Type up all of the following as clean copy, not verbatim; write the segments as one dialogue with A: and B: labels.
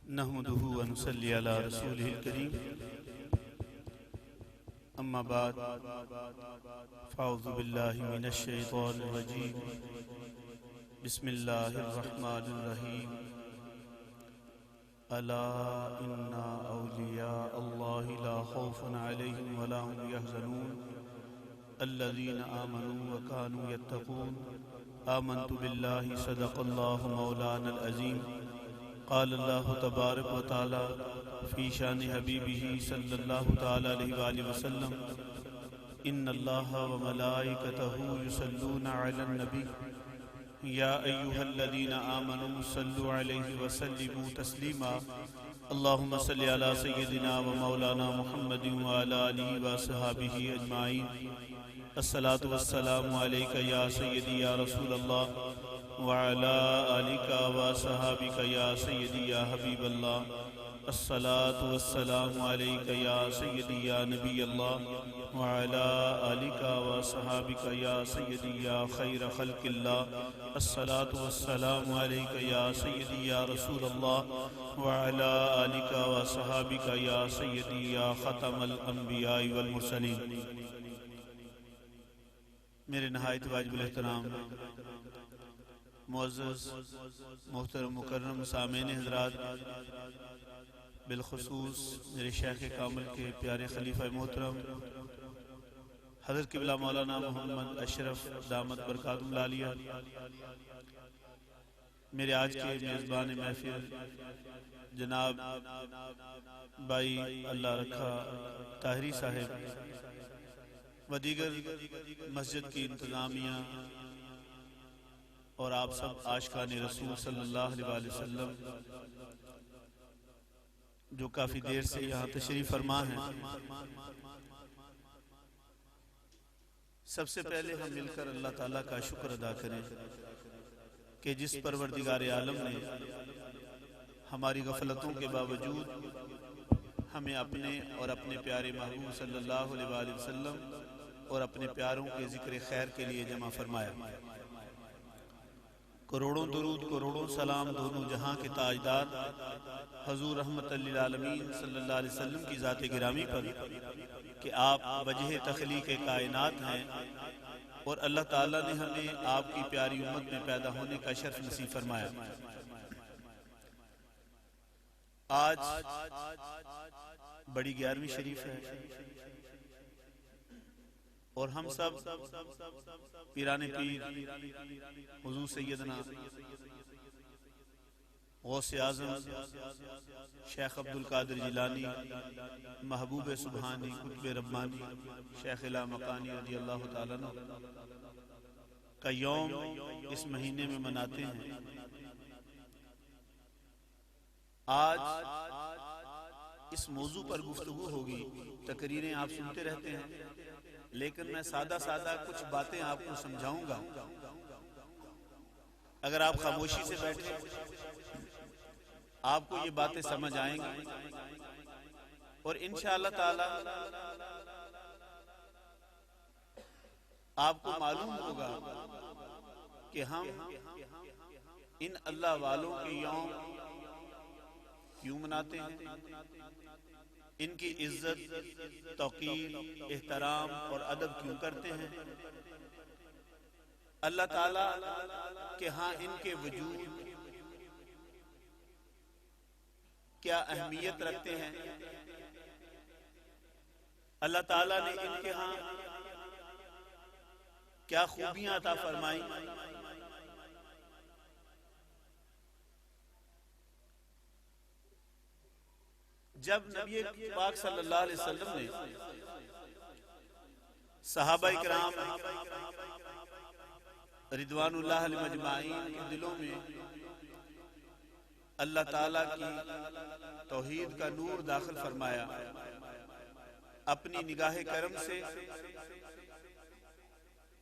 A: نحمده ونصلي على رسوله الكريم اما بعد فاعوذ بالله من الشيطان الرجيم بسم الله الرحمن الرحيم الا ان اولياء الله لا خوف عليهم ولا هم يحزنون الذين آمنوا وكانوا يتقون آمنت بالله صدق الله مولانا العظيم قال الله تبارك وتعالى في شان حبيبه صلى الله تعالى عليه وآله وسلم إن الله وملائكته يصلون على النبي يا أيها الذين آمنوا صلوا عليه وسلموا تسليما اللهم صل على سيدنا ومولانا محمد وعلى آله وصحبه أجمعين الصلاة والسلام عليك يا سيدي يا رسول الله وعلى آلك وصحابك يا سيدي يا حبيب الله الصلاة والسلام عليك يا سيدي يا نبي الله وعلى آلك وصحابك يا سيدي يا خير خلق الله الصلاة والسلام عليك يا سيدي يا رسول الله وعلى آلك وصحابك يا سيدي يا ختم الأنبياء والمرسلين میرے نہایت واجب الاحترام معزز محترم مکرم سامعین حضرات، بالخصوص میرے شیخ کامل کے پیارے خلیفہ محترم حضرت قبلہ مولانا محمد اشرف دامت برکاتہم العالیہ، میرے آج کے میزبان محفل جناب بھائی اللہ رکھا طاہری صاحب و دیگر مسجد کی انتظامیہ اور آپ سب عاشقان رسول صلی اللہ علیہ وسلم جو کافی دیر سے یہاں تشریف فرما ہیں، سب سے پہلے ہم مل کر اللہ تعالیٰ کا شکر ادا کریں کہ جس پروردگار عالم نے ہماری غفلتوں کے باوجود ہمیں اپنے اور اپنے پیارے محبوب صلی اللہ علیہ وسلم اور اپنے پیاروں کے ذکر خیر کے لیے جمع فرمایا۔ کروڑوں درود کروڑوں سلام دونوں جہاں کے تاجدار حضور رحمت للعالمین صلی اللہ علیہ وسلم کی ذات گرامی پر کہ آپ وجہ تخلیق کائنات ہیں اور اللہ تعالیٰ نے ہمیں آپ کی پیاری امت میں پیدا ہونے کا شرف نصیب فرمایا۔ آج بڑی 11ویں شریف ہے اور ہم سب پیران پیر حضور سیدنا غوث اعظم شیخ عبدالقادر جیلانی محبوب سبحانی قطب ربانی شیخ لامکانی رضی اللہ تعالیٰ عنہ کا یوم اس مہینے میں مناتے ہیں۔ آج اس موضوع پر گفتگو ہوگی، تقریریں آپ سنتے رہتے ہیں لیکن میں سادہ کچھ باتیں آپ کو سمجھاؤں گا۔ اگر آپ خاموشی سے بیٹھیں آپ کو یہ باتیں سمجھ آئیں گی اور انشاءاللہ تعالی آپ کو معلوم ہوگا کہ ہم ان اللہ والوں کے یوم کیوں مناتے ہیں، ان کی عزت توقیر احترام اور ادب کیوں کرتے ہیں، اللہ تعالیٰ کہ ہاں ان کے وجود کیا اہمیت رکھتے ہیں، اللہ تعالیٰ نے ان کے ہاں کیا خوبیاں عطا فرمائی۔ جب نبی پاک صلی اللہ علیہ وسلم نے صحابہ کرام رضوان اللہ علیہ مجمعین کے دلوں میں اللہ تعالیٰ کی توحید کا نور داخل فرمایا، اپنی نگاہ کرم سے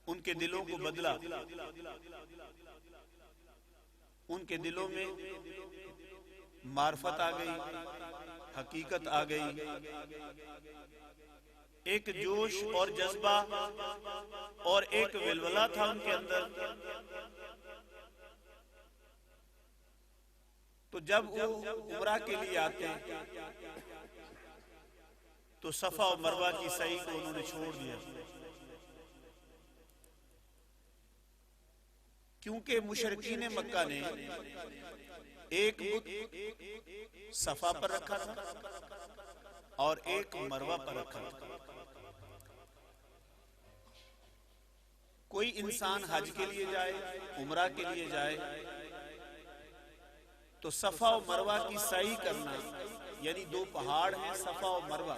A: ان کے دلوں کو بدلا، ان کے دلوں میں معرفت آ گئی، حقیقت آ گئی، ایک جوش اور جذبہ اور ایک ولولہ تھا ان کے اندر تو جب وہ عمرہ کے لیے آتے ہیں تو صفا و مروہ کی سعی کو انہوں نے چھوڑ دیا، کیونکہ مشرکین مکہ نے ایک بت صفا پر رکھا تھا اور ایک مروہ پر رکھا تھا۔ کوئی انسان حج کے لیے جائے، عمرہ کے لیے جائے تو صفا و مروہ کی سعی کرنا، یعنی دو پہاڑ ہیں صفا و مروہ،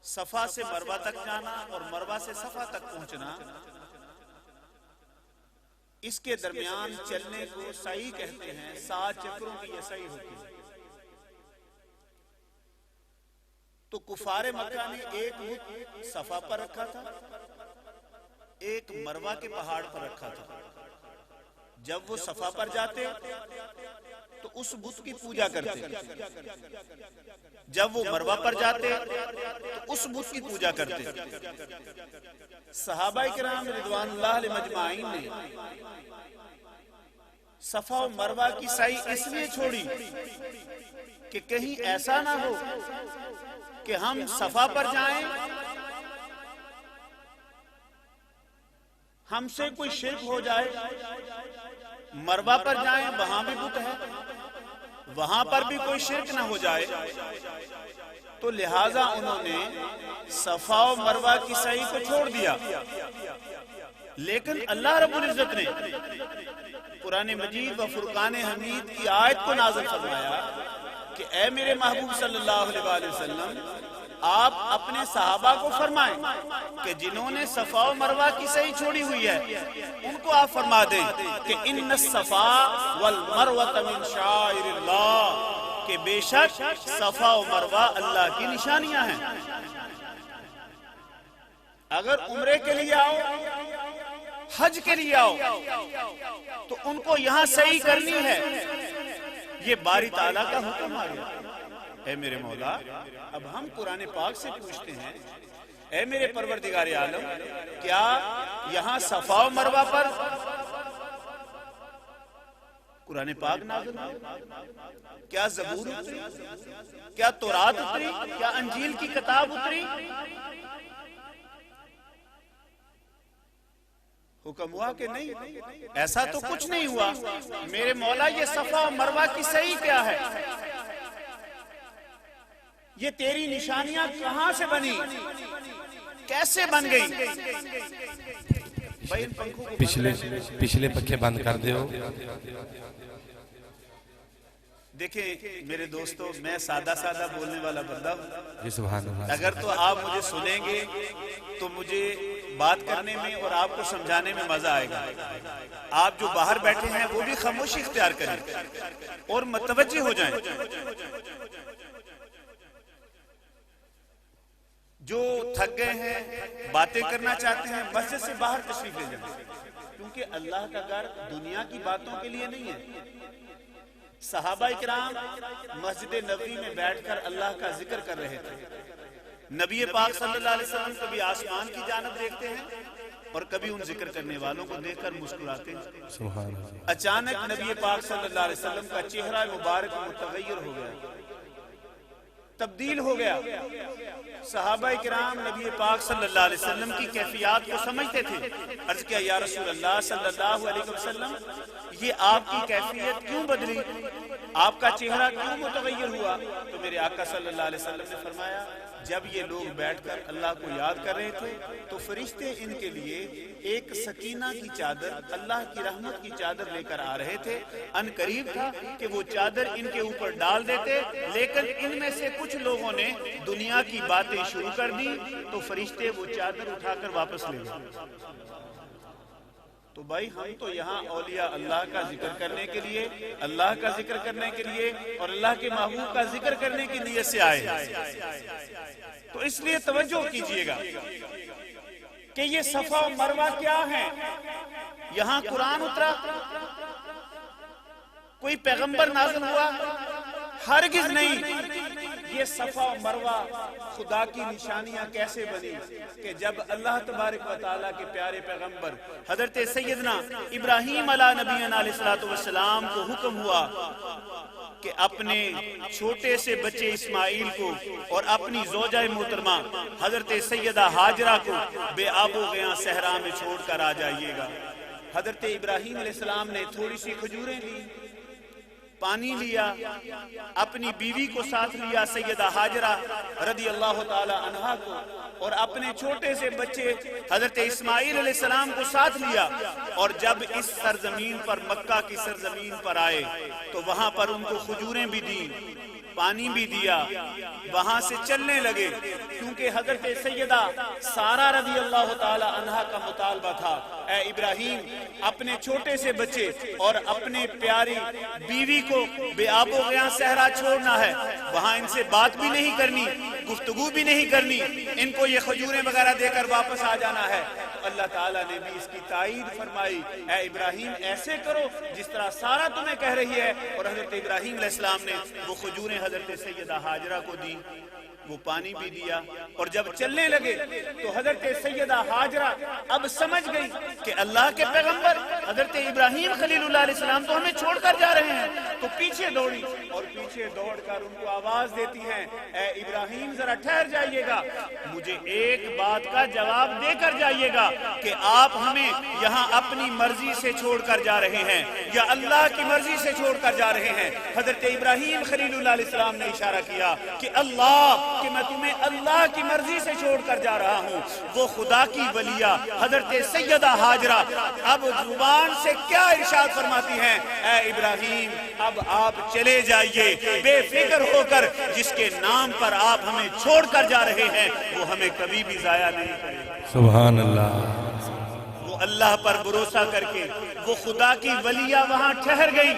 A: صفا سے مروہ تک جانا اور مروہ سے صفا تک پہنچنا، اس کے درمیان چلنے کو سعی کہتے ہیں۔ 7 چکروں کی یہ سعی ہوتی ہے۔ تو کفار مکہ نے ایک بت صفا پر رکھا تھا، ایک مروہ کے پہاڑ پر رکھا تھا۔ جب وہ صفا پر جاتے تو اس بت کی پوجا کرتے، جب وہ مروہ پر جاتے تو اس بت کی پوجا کرتے۔ صحابہ کرام رضوان اللہ علیہ مجمعین نے صفا و مروہ کی سعی اس لیے چھوڑی کہ کہیں ایسا نہ ہو کہ ہم صفا پر جائیں، ہم سے کوئی شرک ہو جائے، مروہ پر جائیں وہاں بھی بت ہے، وہاں پر بھی کوئی شرک نہ ہو جائے، تو لہٰذا انہوں نے صفا و مروہ کی سعی کو چھوڑ دیا۔ لیکن اللہ رب العزت نے قرآن مجید و فرقان حمید کی آیت کو نازل فرمایا کہ اے میرے محبوب صلی اللہ علیہ وآلہ وسلم، آپ اپنے صحابہ کو فرمائیں کہ جنہوں نے صفا و مروہ کی سعی چھوڑی ہوئی ہے ان کو آپ فرما دیں کہ ان الصفا والمروہ من شعائر اللہ، کہ بے شک صفا و مروہ اللہ کی نشانیاں ہیں۔ اگر عمرے کے لیے آؤ، حج کے لیے آؤ تو ان کو یہاں سعی کرنی ہے، یہ باری تعالیٰ کا حکم آ گیا۔ اے میرے مولا، اب ہم قرآن پاک سے پوچھتے ہیں، اے میرے پروردگار عالم، کیا یہاں صفا و مروہ پر قرآن پاک نازل ہوئی؟ کیا زبور اتری؟ کیا تورات اتری؟ کیا انجیل کی کتاب اتری؟ حکم ہوا کہ نہیں؟ ایسا تو کچھ نہیں ہوا۔ میرے مولا، یہ صفا و مروہ کی سعی کیا ہے؟ یہ تیری نشانیاں کہاں سے بنی؟ کیسے بن گئی؟
B: پچھلے پکھے بند کر دیو۔
A: دیکھیں میرے دوستو، میں سادہ بولنے والا بندہ ہوں۔
B: سبحان اللہ۔
A: اگر تو آپ مجھے سنیں گے تو مجھے بات کرنے میں اور آپ کو سمجھانے میں مزہ آئے گا۔ آپ جو باہر بیٹھے ہیں وہ بھی خاموشی اختیار کریں اور متوجہ ہو جائیں۔ جو تھک گئے ہیں، باتیں کرنا چاہتے ہیں، مسجد سے باہر تشریف لے جائیں، کیونکہ اللہ کا گھر دنیا کی باتوں کے لیے نہیں ہے۔ صحابہ کرام مسجد نبوی میں بیٹھ کر اللہ کا ذکر کر رہے تھے۔ نبی پاک صلی اللہ علیہ وسلم کبھی آسمان کی جانب دیکھتے ہیں اور کبھی ان ذکر کرنے والوں کو دیکھ کر مسکراتے ہیں۔
B: سبحان اللہ۔
A: اچانک نبی پاک صلی اللہ علیہ وسلم کا چہرہ مبارک متغیر ہو گیا، تبدیل ہو گیا۔ صحابہ کرام نبی پاک صلی اللہ علیہ وسلم کی کیفیات کو سمجھتے تھے۔ عرض کیا یا رسول اللہ صلی اللہ علیہ وسلم، یہ آپ کی کیفیت کیوں بدلی؟ آپ کا چہرہ کیوں متغیر ہوا؟ تو میرے آقا صلی اللہ علیہ وسلم نے فرمایا، جب یہ لوگ بیٹھ کر اللہ کو یاد کر رہے تھے تو فرشتے ان کے لیے ایک سکینہ کی چادر، اللہ کی رحمت کی چادر لے کر آ رہے تھے۔ ان قریب تھا کہ وہ چادر ان کے اوپر ڈال دیتے، لیکن ان میں سے کچھ لوگوں نے دنیا کی باتیں شروع کر دی تو فرشتے وہ چادر اٹھا کر واپس لے گئے۔ تو بھائی، ہم تو یہاں اولیاء اللہ کا ذکر کرنے کے لیے، اللہ کا ذکر کرنے کے لیے اور اللہ کے محبوب کا ذکر کرنے کی نیت سے آئے ہیں۔ تو اس لیے توجہ کیجئے گا کہ یہ صفا و مروہ کیا ہے۔ یہاں قرآن اترا، کوئی پیغمبر نازل ہوا؟ ہرگز نہیں۔ یہ صفا و مروہ خدا کی نشانیاں کیسے بنی کہ جب اللہ تبارک و تعالیٰ کے پیارے پیغمبر حضرت سیدنا ابراہیم علیہ نبینا علیہ السلام کو حکم ہوا کہ اپنے چھوٹے سے بچے اسماعیل کو اور اپنی زوجہ محترمہ حضرت سیدہ ہاجرہ کو بے آب و گیاں صحرا میں چھوڑ کر آ جائیے گا۔ حضرت ابراہیم علیہ السلام نے تھوڑی سی کھجوریں لی، پانی لیا، اپنی بیوی کو ساتھ لیا سیدہ ہاجرہ رضی اللہ تعالی عنہا کو، اور اپنے چھوٹے سے بچے حضرت اسماعیل علیہ السلام کو ساتھ لیا، اور جب اس سرزمین پر مکہ کی سرزمین پر آئے تو وہاں پر ان کو کھجوریں بھی دیں، پانی بھی دیا، وہاں سے چلنے لگے، کیونکہ حضرت سیدہ سارہ رضی اللہ تعالی عنہا کا مطالبہ تھا، اے ابراہیم اپنے چھوٹے سے بچے اور اپنے پیاری بیوی کو بے آب و گیاں صحرا چھوڑنا ہے، وہاں ان سے بات بھی نہیں کرنی، گفتگو بھی نہیں کرنی، ان کو یہ کھجوریں وغیرہ دے کر واپس آ جانا ہے۔ اللہ تعالیٰ نے بھی اس کی تائید فرمائی، اے ابراہیم ایسے کرو جس طرح سارہ تمہیں کہہ رہی ہے، اور حضرت ابراہیم علیہ السلام نے وہ کھجوریں حضرت سیدہ ہاجرہ کو دی، وہ پانی بھی دیا، اور جب چلنے لگے تو حضرت سیدہ ہاجرہ اب سمجھ گئی کہ اللہ کے پیغمبر حضرت ابراہیم خلیل اللہ علیہ السلام تو ہمیں چھوڑ کر جا رہے ہیں، تو پیچھے دوڑی اور پیچھے دوڑ کر ان کو آواز دیتی ہیں، اے ابراہیم ذرا ٹھہر جائیے گا، مجھے ایک بات کا جواب دے کر جائیے گا کہ آپ ہمیں یہاں اپنی مرضی سے چھوڑ کر جا رہے ہیں یا اللہ کی مرضی سے چھوڑ کر جا رہے ہیں۔ حضرت ابراہیم خلیل اللہ علیہ السلام نے اشارہ کیا کہ اللہ، کہ میں تمہیں اللہ کی مرضی سے چھوڑ کر جا رہا ہوں۔ وہ خدا کی ولیہ حضرت سیدہ ہاجرہ اب زبان سے کیا ارشاد فرماتی ہیں، اے ابراہیم اب آپ چلے جائیے بے فکر ہو کر، جس کے نام پر آپ ہمیں چھوڑ کر جا رہے ہیں وہ ہمیں کبھی بھی ضائع نہیں کرے گا۔
B: سبحان اللہ۔
A: وہ اللہ پر بھروسہ کر کے وہ خدا کی ولیہ وہاں ٹھہر گئی،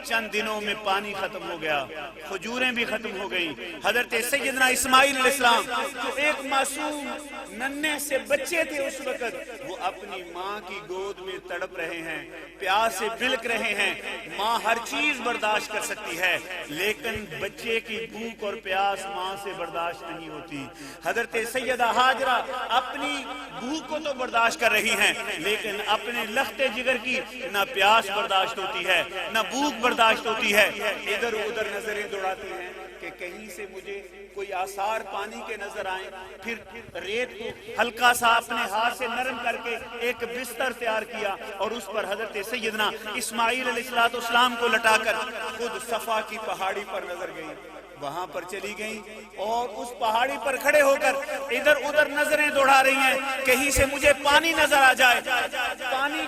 A: چند دنوں میں پانی ختم ہو گیا، کھجوریں بھی ختم ہو گئی۔ حضرت سیدنا اسماعیل علیہ السلام جو ایک معصوم ننھے سے بچے تھے اس وقت، وہ اپنی ماں کی گود میں تڑپ رہے ہیں، پیاس سے بلک رہے ہیں۔ ماں ہر چیز برداشت کر سکتی ہے لیکن بچے کی بھوک اور پیاس ماں سے برداشت نہیں ہوتی۔ حضرت سیدہ ہاجرہ اپنی بھوک کو تو برداشت کر رہی ہیں لیکن اپنے لختے جگر کی نہ پیاس برداشت ہوتی ہے نہ بھوک برداشت ہوتی ہے۔ ادھر ادھر نظریں دوڑاتی ہیں کہ کہیں سے مجھے کوئی آثار پانی کے نظر آئیں، پھر ریت کو ہلکا سا اپنے ہاتھ سے نرم کر کے ایک بستر تیار کیا اور اس پر حضرت سیدنا اسماعیل علیہ السلام کو لٹا کر خود صفا کی پہاڑی پر نظر گئی، وہاں پر چلی گئیں اور اس پہاڑی پر کھڑے ہو کر ادھر ادھر نظریں دوڑا رہی ہیں، کہیں سے مجھے پانی نظر آ جائے، پانی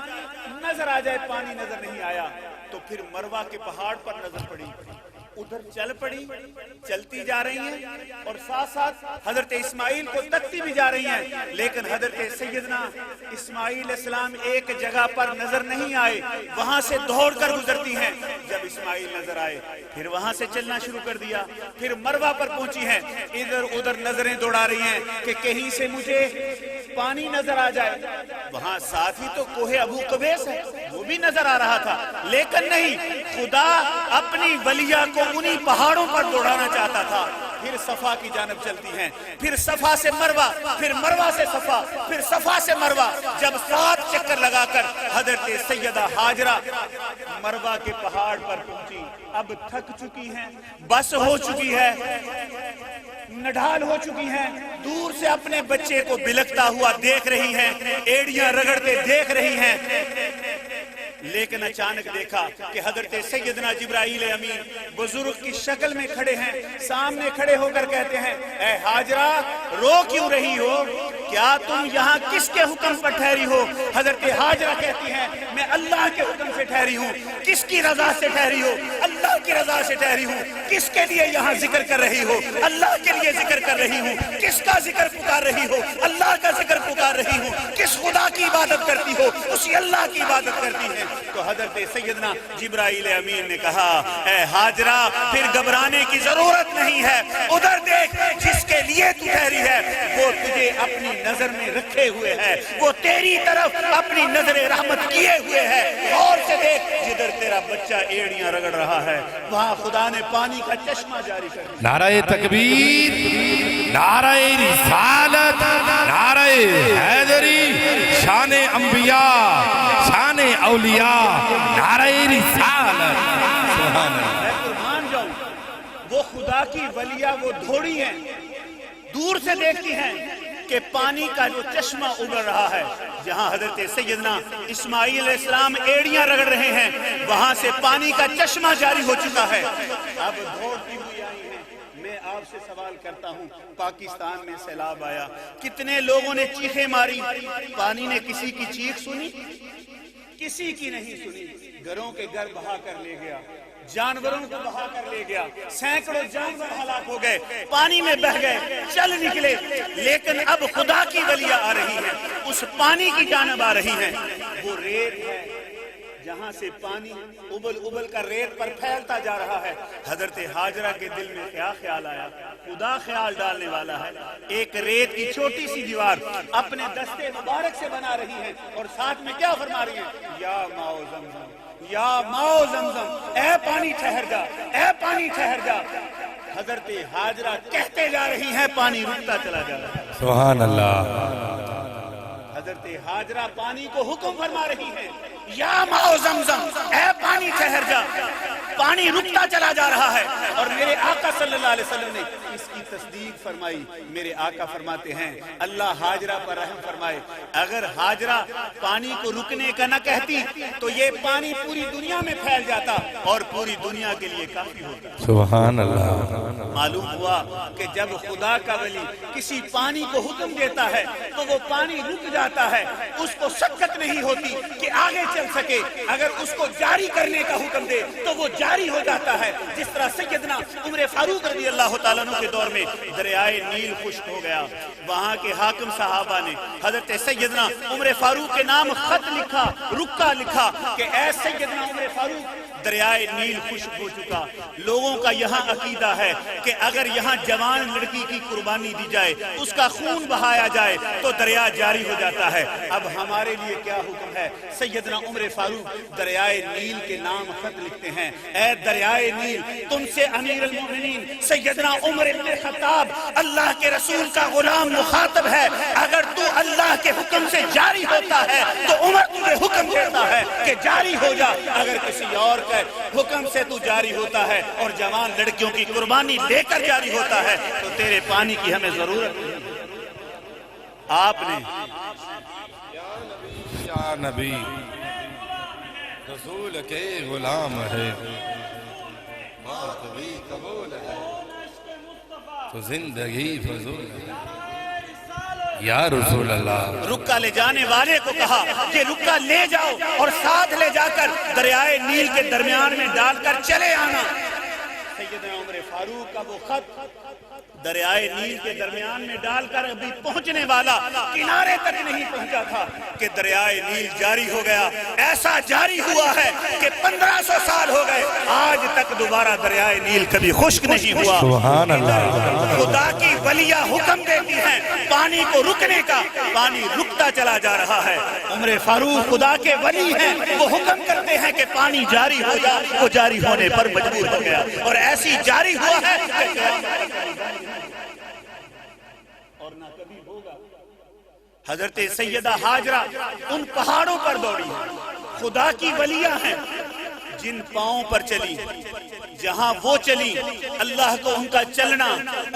A: نظر آ جائے، پانی نظر نہیں آیا تو پھر مروہ کے پہاڑ پر نظر پڑی، ادھر چل پڑی، چلتی جا رہی ہیں اور ساتھ ساتھ حضرت اسماعیل کو تکتی بھی جا رہی ہیں، لیکن حضرت سیدنا اسماعیل علیہ السلام ایک جگہ پر نظر نہیں آئے، وہاں سے دوڑ کر گزرتی ہیں۔ جب اسماعیل نظر آئے پھر وہاں سے چلنا شروع کر دیا، پھر مروہ پر پہنچی ہیں، ادھر ادھر نظریں دوڑا رہی ہیں کہ کہیں سے مجھے پانی نظر آ جائے۔ وہاں ساتھ ہی تو کوہ ابو قبیس ہے، وہ بھی نظر آ رہا تھا، لیکن نہیں، خدا اپنی ولیہ کو انہی پہاڑوں پر دوڑانا چاہتا تھا۔ پھر صفا کی جانب چلتی ہیں، پھر صفا سے مروہ، پھر مروہ سے صفا، پھر صفا سے مروہ۔ جب 7 چکر لگا کر حضرت سیدہ ہاجرہ مروہ کے پہاڑ پر پہنچی، اب تھک چکی ہیں، بس ہو چکی ہے، نڈھال ہو چکی ہیں، دور سے اپنے بچے کو بلکتا ہوا دیکھ رہی ہیں، ایڑیاں رگڑتے دیکھ رہی ہیں، لیکن اچانک دیکھا کہ حضرت سیدنا جبرائیل امین بزرگ کی شکل میں کھڑے ہیں، سامنے کھڑے ہو کر کہتے ہیں، اے ہاجرہ رو کیوں رہی ہو؟ کیا تم یہاں کس کے حکم پر ٹھہری ہو؟ حضرت ہاجرہ کہتی ہیں، میں اللہ کے حکم سے ٹھہری ہوں۔ کس کی رضا سے ٹھہری ہو؟ اللہ کی رضا سے ٹھہری ہوں۔ کس کے لیے یہاں ذکر کر رہی ہو؟ اللہ کے لیے ذکر کر رہی ہوں۔ کس کا ذکر پکار رہی ہو؟ اللہ کا ذکر پکار رہی ہوں۔ کس خدا کی عبادت کرتی ہو؟ اسی اللہ کی عبادت کرتی ہیں۔ تو حضرت سیدنا جبرائیل امین نے کہا، اے ہاجرہ پھر گھبرانے کی ضرورت نہیں ہے، ادھر دیکھ، جس کے لیے تو ٹھہری ہے وہ تجھے اپنے اپنی نظر میں رکھے ہوئے ہے، وہ تیری طرف اپنی نظر رحمت کیے ہوئے ہے۔ غور سے دیکھ، جدھر تیرا بچہ ایڑیاں رگڑ رہا ہے وہاں خدا نے پانی کا چشمہ جاری کر دیا۔
B: نعرہ تکبیر، نعرہ رسالت، نعرہ حیدری، شان انبیاء، شان اولیاء، نعرہ رسالت۔ سبحان اللہ۔
A: میں قربان جاؤں، وہ خدا کی ولیہ وہ دھوڑی ہیں، دور سے دیکھتی ہیں کہ پانی کا جو چشمہ ابل رہا ہے، جہاں حضرت سیدنا اسماعیل علیہ السلام ایڑیاں رگڑ رہے ہیں وہاں سے پانی کا چشمہ جاری ہو چکا ہے۔ اب دھوڑتی ہوئی آئی ہیں۔ میں آپ سے سوال کرتا ہوں، پاکستان میں سیلاب آیا، کتنے لوگوں نے چیخیں ماری، پانی نے کسی کی چیخ سنی؟ کسی کی نہیں سنی۔ گھروں کے گھر بہا کر لے گیا، جانوروں کو بہا کر لے گیا، سینکڑوں جانور ہلاک ہو گئے، پانی میں بہہ گئے، چل نکلے۔ لیکن اب خدا کی ولیہ آ رہی ہے، اس پانی کی جانب آ رہی ہے۔ وہ ریت ہے جہاں سے پانی ابل ابل کر ریت پر پھیلتا جا رہا ہے۔ حضرت ہاجرہ کے دل میں کیا خیال آیا؟ خدا خیال ڈالنے والا ہے۔ ایک ریت کی چھوٹی سی دیوار اپنے دستے مبارک سے بنا رہی ہے اور ساتھ میں کیا فرما رہی ہیں؟ یا ماؤ زمزم، یا ماؤ زمزم، اے پانی ٹھہر جا، اے پانی ٹھہر جا۔ حضرت ہاجرہ کہتے جا رہی ہیں، پانی رکتا چلا جا رہا ہے۔
B: سبحان اللہ۔
A: حضرت ہاجرہ پانی کو حکم فرما رہی ہیں، یا ماؤ زمزم، اے پانی ٹھہر جا۔ پانی رکتا چلا جا رہا ہے اور میرے آقا صلی اللہ علیہ وسلم نے اس کی تصدیق فرمائی۔ میرے آقا فرماتے ہیں، اللہ ہاجرہ پر رحم فرمائے، اگر ہاجرہ پانی کو رکنے کا نہ کہتی تو یہ پانی پوری دنیا میں پھیل جاتا اور پوری دنیا کے لیے کافی ہوتا۔
B: سبحان اللہ۔
A: معلوم ہوا کہ جب خدا کا ولی کسی پانی کو حکم دیتا ہے تو وہ پانی رک جاتا ہے، اس کو شکت نہیں ہوتی کہ آگے چل سکے۔ اگر اس کو جاری کرنے کا حکم دے تو وہ جاری ہو جاتا ہے۔ جس طرح سیدنا عمر فاروق رضی اللہ تعالیٰ عنہ کے دور میں دریائے نیل خشک ہو گیا، وہاں کے حاکم صحابہ نے حضرت سیدنا عمر فاروق کے نام خط لکھا، رکا لکھا کہ اے سیدنا عمر فاروق، دریائے نیل خشک ہو چکا۔ لوگوں کا یہاں عقیدہ ہے کہ اگر یہاں جوان لڑکی کی قربانی دی جائے، اس کا خون بہایا جائے تو دریا جاری ہو جاتا ہے۔ اب ہمارے لیے کیا حکم ہے؟ سیدنا عمر فاروق دریائے نیل کے نام خط لکھتے ہیں، اے دریائے نیل، تم سے امیر المومنین سیدنا عمر ابن خطاب اللہ کے رسول کا غلام مخاطب ہے، اگر تو اللہ کے حکم سے جاری ہوتا ہے تو عمر تمہیں حکم دیتا ہے کہ جاری ہو جا۔ اگر کسی اور کے حکم سے تو جاری ہوتا ہے اور جوان لڑکیوں کی قربانی لے کر جاری ہوتا ہے تو تیرے پانی کی ہمیں ضرورت نہیں۔ آپ نے
B: یا نبی رسول کے غلام ہے، موت بھی قبول ہے تو زندگی فضول ہے۔ یا رسول اللہ۔
A: رکا لے جانے والے کو کہا کہ رکا لے جاؤ اور ساتھ لے جا کر دریائے نیل کے درمیان میں ڈال کر چلے آنا۔ سیدنا عمر فاروق کا وہ خط دریائے نیل کے درمیان میں ڈال کر ابھی پہنچنے والا کنارے تک نہیں پہنچا تھا کہ دریائے نیل جاری ہو گیا۔ ایسا جاری ہوا ہے کہ 1500 سال ہو گئے، آج تک دوبارہ دریائے نیل کبھی خشک نہیں ہوا۔
B: سبحان اللہ۔
A: خدا کی ولیہ حکم دیتی ہیں پانی کو رکنے کا، پانی رکتا چلا جا رہا ہے۔ عمر فاروق خدا کے ولی ہیں، وہ حکم کرتے ہیں کہ پانی جاری ہو جا، وہ جاری ہونے پر مجبور ہو گیا اور ایسی جاری ہوا ہے کہ قیامت اور نہ کبھی ہوگا۔ حضرت سیدہ ہاجرہ ان پہاڑوں پر دوڑی، خدا کی ولیہ ہیں، جن پاؤں پر چلی، جہاں وہ چلی، اللہ کو ان کا چلنا،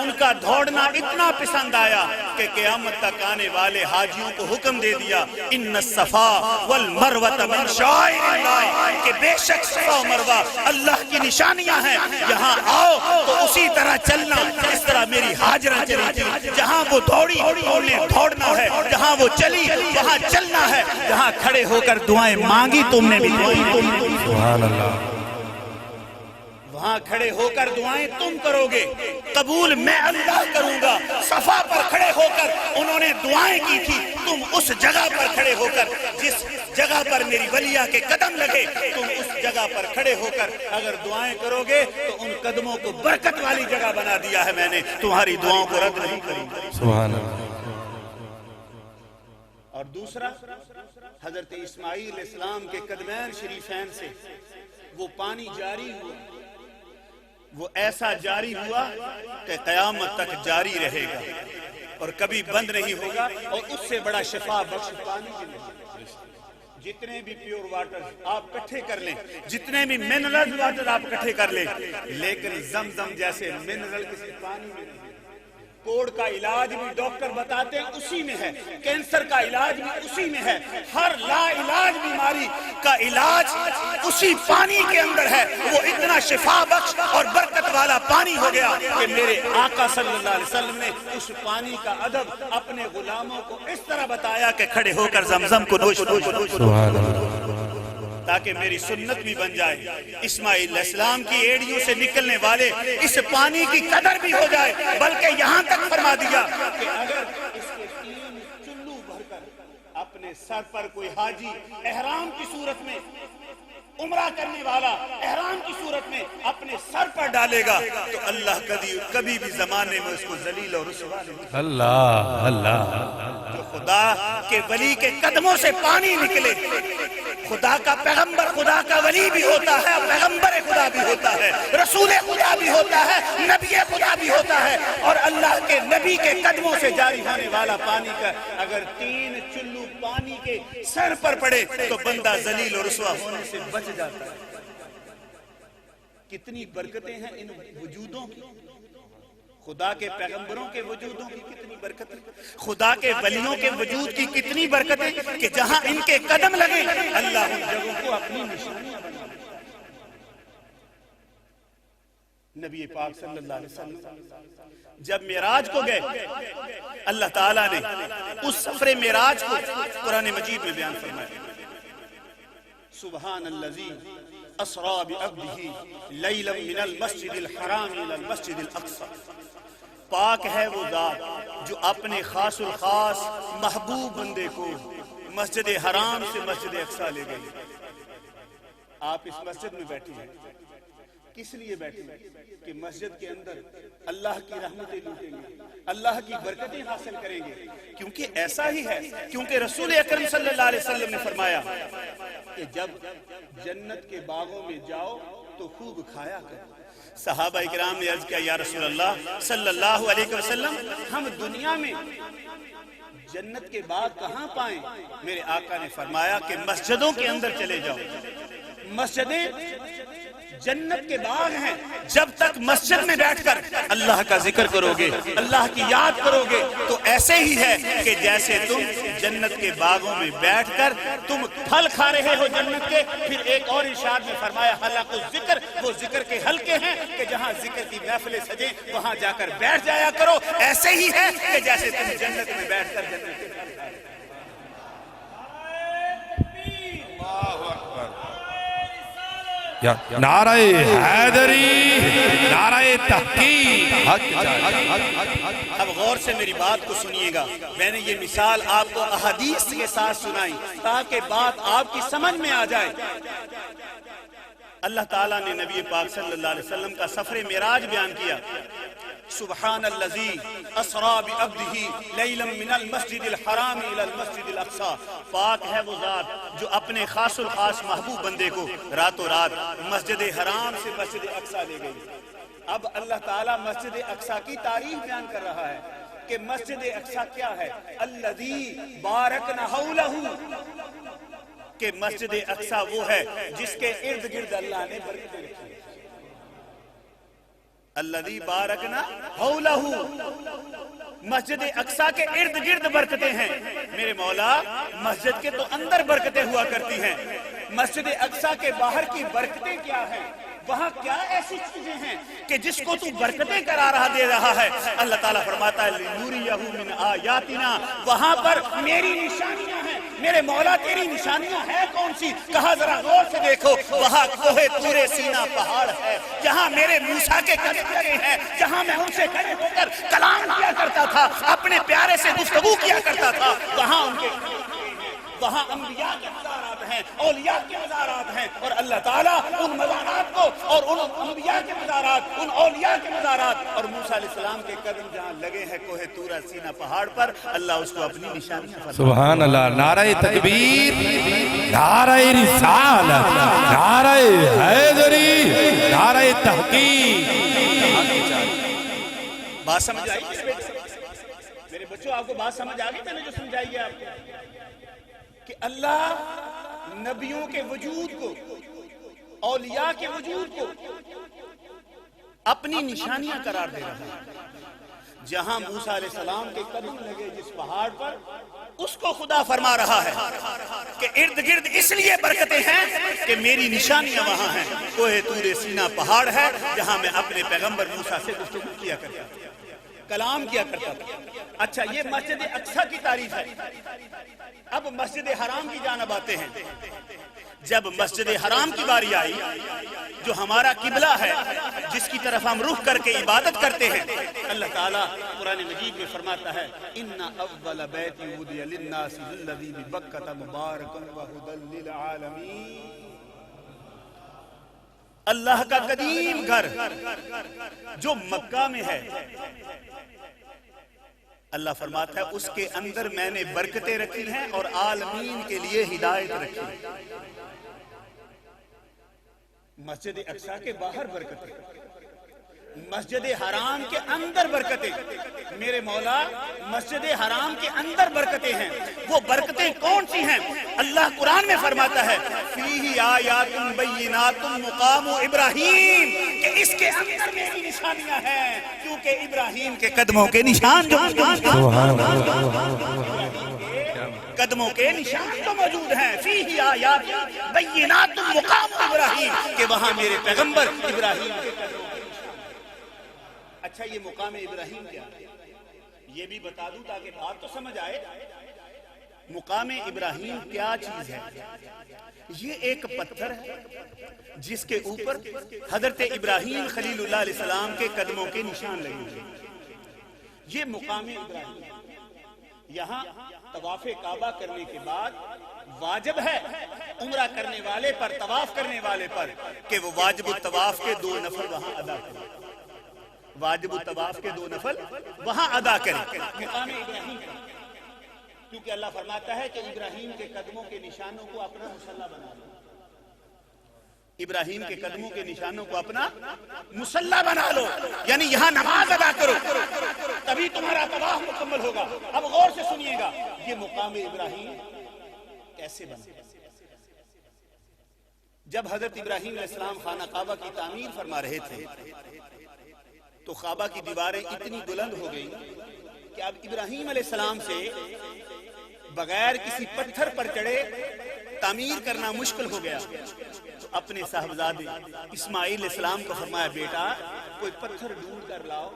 A: ان کا دوڑنا اتنا پسند آیا کہ قیامت تک آنے والے حاجیوں کو حکم دے دیا، ان الصفا والمروہ من شعائر اللہ، کہ بے شک صفا و مروہ اللہ کی نشانیاں ہیں، یہاں آؤ تو اسی طرح چلنا جس طرح میری ہاجرہ چلی تھی۔ جہاں وہ دوڑی تم نے دوڑنا ہے، جہاں وہ چلی وہاں چلنا ہے، جہاں کھڑے ہو کر دعائیں مانگی تم نے بھی
B: سبحان اللہ۔
A: وہاں کھڑے ہو کر دعائیں تم کرو گے، قبول میں اللہ کروں گا۔ صفا پر کھڑے ہو کر انہوں نے دعائیں کی تھی، تم اس جگہ پر کھڑے ہو کر، جس جگہ پر میری ولیہ کے قدم لگے، تم اس جگہ پر کھڑے ہو کر اگر دعائیں کرو گے تو ان قدموں کو برکت والی جگہ بنا دیا ہے میں نے، تمہاری دعاؤں کو رد نہیں کروں گا۔
B: سبحان اللہ۔
A: اور دوسرا حضرت اسماعیل علیہ السلام کے قدمین شریفین سے وہ پانی جاری ہوا، وہ ایسا جاری ہوا کہ قیامت تک جاری رہے گا اور کبھی بند نہیں ہوگا، اور اس سے بڑا شفا بخش پانی بھی نہیں۔ جتنے بھی پیور واٹر آپ کٹھے کر لیں، جتنے بھی منرل واٹر آپ کٹھے کر لیں، لیکن زمزم جیسے منرل کسی پانی میں نہیں۔ کوڑ کا علاج بھی ڈاکٹر بتاتے ہیں اسی میں ہے، کینسر کا علاج بھی اسی میں ہے، ہر لا علاج بیماری کا علاج اسی پانی کے اندر ہے۔ وہ اتنا شفا بخش اور برکت والا پانی ہو گیا کہ میرے آقا صلی اللہ علیہ وسلم نے اس پانی کا ادب اپنے غلاموں کو اس طرح بتایا کہ کھڑے ہو کر زمزم کو نوش
B: سبحان اللہ،
A: تاکہ میری سنت بھی بن جائے، اسماعیل علیہ السلام کی ایڑیوں سے نکلنے والے اس پانی کی قدر بھی ہو جائے۔ بلکہ یہاں تک فرما دیا کہ اگر اس کے 3 چلو بھر کر اپنے سر پر کوئی حاجی احرام کی صورت میں، عمرہ کرنے والا احرام کی صورت میں اپنے سر پر ڈالے گا تو اللہ کبھی بھی زمانے میں اس کو ذلیل اور رسوا نہیں۔
B: اللہ اللہ،
A: جو خدا کے ولی کے قدموں سے پانی نکلے، خدا کا پیغمبر خدا کا ولی بھی ہوتا ہے، پیغمبر خدا بھی ہوتا ہے، رسول خدا بھی ہوتا ہے، نبی خدا بھی ہوتا ہے، اور اللہ کے نبی کے قدموں سے جاری ہونے والا پانی کا اگر 3 چلو پانی کے سر پر پڑے تو بندہ ذلیل اور رسوا ہونے سے بچ جاتا ہے۔ کتنی برکتیں ہیں ان وجودوں کی، خدا کے پیغمبروں کے وجودوں کی کتنی برکتیں، خدا کے ولیوں کے وجود کی کتنی برکتیں کہ جہاں ان کے قدم لگے اللہ ان جگہوں کو اپنی نشانیاں بنا۔ نبی پاک صلی اللہ علیہ وسلم جب معراج کو گئے، اللہ تعالیٰ نے اس سفر معراج کو قرآن مجید میں بیان فرمایا، سبحان الذی اسری بعبدہ لیلا من المسجد الحرام الى المسجد الاقصی۔ پاک ہے وہ ذات جو اپنے خاص الخاص محبوب بندے کو مسجد حرام سے مسجد اقصی لے گئے۔ آپ اس مسجد میں بیٹھے ہیں، کس لیے بیٹھے ہیں؟ کہ مسجد کے اندر اللہ کی رحمتیں لوٹیں گے، اللہ کی برکتیں حاصل کریں گے، کیونکہ ایسا ہی ہے، کیونکہ رسول اکرم صلی اللہ علیہ وسلم نے فرمایا کہ جب جنت کے باغوں میں جاؤ تو خوب کھایا کرو۔ صحابہ اکرام نے عرض کیا یا رسول اللہ صلی اللہ علیہ وسلم، ہم دنیا میں جنت کے باغ کہاں پائیں؟ میرے آقا نے فرمایا کہ مسجدوں کے اندر چلے جاؤ، مسجدیں جنت کے باغ ہیں۔ جب تک مسجد میں بیٹھ کر اللہ کا ذکر کرو گے، اللہ کی یاد کرو گے تو ایسے ہی ہے کہ جیسے تم جنت کے باغوں میں بیٹھ کر تم پھل کھا رہے ہو جنت کے۔ پھر ایک اور ارشاد میں فرمایا حلق الذکر، وہ ذکر کے حلقے ہیں کہ جہاں ذکر کی محفلیں سجیں وہاں جا کر بیٹھ جایا کرو۔ ایسے ہی ہے کہ جیسے تم جنت میں بیٹھ کر جنت کے پھل کھا رہے ہو۔
B: نعرہ حیدری، نعرہ تحقیق۔
A: اب غور سے میری بات کو سنیے گا، میں نے یہ مثال آپ کو احادیث کے ساتھ سنائی تاکہ بات آپ کی سمجھ میں آ جائے۔ اللہ تعالیٰ نے نبی پاک صلی اللہ علیہ وسلم کا سفر معراج بیان کیا، سبحان الذی اسری بعبدہ لیلا من المسجد الحرام الى المسجد الاقصی۔ پاک ہے وہ ذات جو اپنے خاص الخاص محبوب بندے کو راتوں رات مسجد حرام سے مسجد اقصی لے گئی۔ اب اللہ تعالیٰ مسجد اقصی کی تعریف بیان کر رہا ہے کہ مسجد اقصی کیا ہے، الذی بارکنا حولہ، کہ مسجد اقصی وہ ہے جس کے ارد گرد اللہ نے برکتیں رکھی۔ الذی بارکنا حولہ، مسجد اقصی کے ارد گرد برکتیں ہیں۔ میرے مولا مسجد کے تو اندر برکتیں ہوا کرتی ہیں، مسجد اقصی کے باہر کی برکتیں کیا ہیں؟ وہاں کیا ایسی چیزیں ہیں کہ جس کو تو برکتیں قرار دے رہا ہے؟ اللہ تعالیٰ فرماتا ہے لِنُرِيَهُ مِنْ آیَاتِنَا، وہاں پر میری نشانیاں ہیں۔ میرے مولا تیری نشانیاں ہیں کون سی؟ کہا ذرا غور سے دیکھو، وہاں کوہ طور سینا پہاڑ ہے جہاں میرے موسیٰ کے قدم لگے ہیں، جہاں میں ان سے کھڑے ہو کر کلام کیا کرتا تھا، اپنے پیارے سے گفتگو کیا کرتا تھا، وہاں ان کے وہاں انبیاء کے مزارات ہیں، اولیاء کے مزارات ہیں، اور اللہ تعالیٰ ان مزارات کو اور ان انبیاء کے مزارات، ان اولیاء کے مزارات اور موسیٰ علیہ السلام کے قدم جہاں لگے ہیں کوہ طور سینا پہاڑ پر، اللہ اس کو اپنی نشانی فرماتا ہے۔
B: سبحان اللہ، نعرہ تکبیر، نعرہ رسالت، نعرہ حیدری، نعرہ تحقیق۔
A: بات سمجھ آئی میرے بچوں؟ آپ کو بات سمجھ آ گئی میں نے جو سمجھائی ہے آپ کو، کہ اللہ نبیوں کے وجود کو، اولیاء کے وجود کو اپنی نشانیاں قرار دے رہا ہے۔ جہاں موسیٰ علیہ السلام کے قدم لگے جس پہاڑ پر، اس کو خدا فرما رہا ہے کہ ارد گرد اس لیے برکتیں ہیں کہ میری نشانیاں وہاں ہیں۔ کوہ طور سینا پہاڑ ہے جہاں میں اپنے پیغمبر موسیٰ سے گفتگو کیا کرتا تھا، کلام کیا کرتا تھا۔ اچھا، یہ مسجد اقصیٰ کی تعریف ہے۔ اب مسجد حرام کی جانب آتے ہیں۔ جب مسجد حرام کی باری آئی، جو ہمارا قبلہ ہے، جس کی طرف ہم رخ کر کے عبادت کرتے ہیں، اللہ تعالیٰ قرآن مجید میں فرماتا ہے اِنَّ أَوَّلَ بَيْتٍ وُضِعَ لِلنَّاسِ الَّذِي بِبَكَّةَ مُبَارَكًا وَهُدًى لِلْعَالَمِينَ۔ اللہ کا قدیم گھر جو مکہ میں ہے، اللہ فرماتا ہے اس کے اندر میں نے برکتیں رکھی ہیں اور عالمین کے لیے ہدایت رکھی ہے۔ مسجد اقصیٰ کے باہر برکتیں، مسجد حرام کے اندر برکتیں۔ میرے مولا، مسجد حرام کے اندر برکتیں ہیں۔ وہ برکتیں کون سی ہیں؟ اللہ قرآن میں فرماتا ہے فیہ آیات بینات مقام ابراہیم، کہ اس کے اندر میری نشانیاں ہیں، کیونکہ ابراہیم کے قدموں کے نشان جو قدموں کے نشان تو موجود ہیں۔ فیہ آیات بینات مقام ابراہیم، کہ وہاں میرے پیغمبر ابراہیم کے قدموں۔ اچھا، یہ مقام ابراہیم کیا ہے یہ بھی بتا دوں تاکہ بات تو سمجھ آئے۔ مقام ابراہیم کیا چیز ہے؟ یہ ایک پتھر ہے جس کے اوپر حضرت ابراہیم خلیل اللہ علیہ السلام کے قدموں کے نشان لگے ہوئے۔ یہ مقام ابراہیم۔ یہاں طواف کعبہ کرنے کے بعد واجب ہے عمرہ کرنے والے پر، طواف کرنے والے پر، کہ وہ واجب الطواف کے 2 نفل وہاں ادا کریں۔ واجب الطواف کے 2 نفل وہاں ادا کریں مقام ابراہیم، کیونکہ اللہ فرماتا ہے کہ ابراہیم کے قدموں کے نشانوں کو اپنا مصلی بنا لو۔ ابراہیم کے قدموں کے نشانوں کو اپنا مصلی بنا لو، یعنی یہاں نماز ادا کرو، تبھی تمہارا طواف مکمل ہوگا۔ اب غور سے سنیے گا، یہ مقام ابراہیم کیسے بنا؟ جب حضرت ابراہیم علیہ السلام خانہ کعبہ کی تعمیر فرما رہے تھے تو کعبہ کی دیواریں اتنی بلند ہو گئی کہ اب ابراہیم علیہ السلام سے بغیر کسی پتھر پر چڑھے تعمیر کرنا مشکل ہو گیا۔ تو اپنے صاحبزادے اسماعیل علیہ السلام کو فرمایا، بیٹا کوئی پتھر ڈھونڈ کر لاؤ،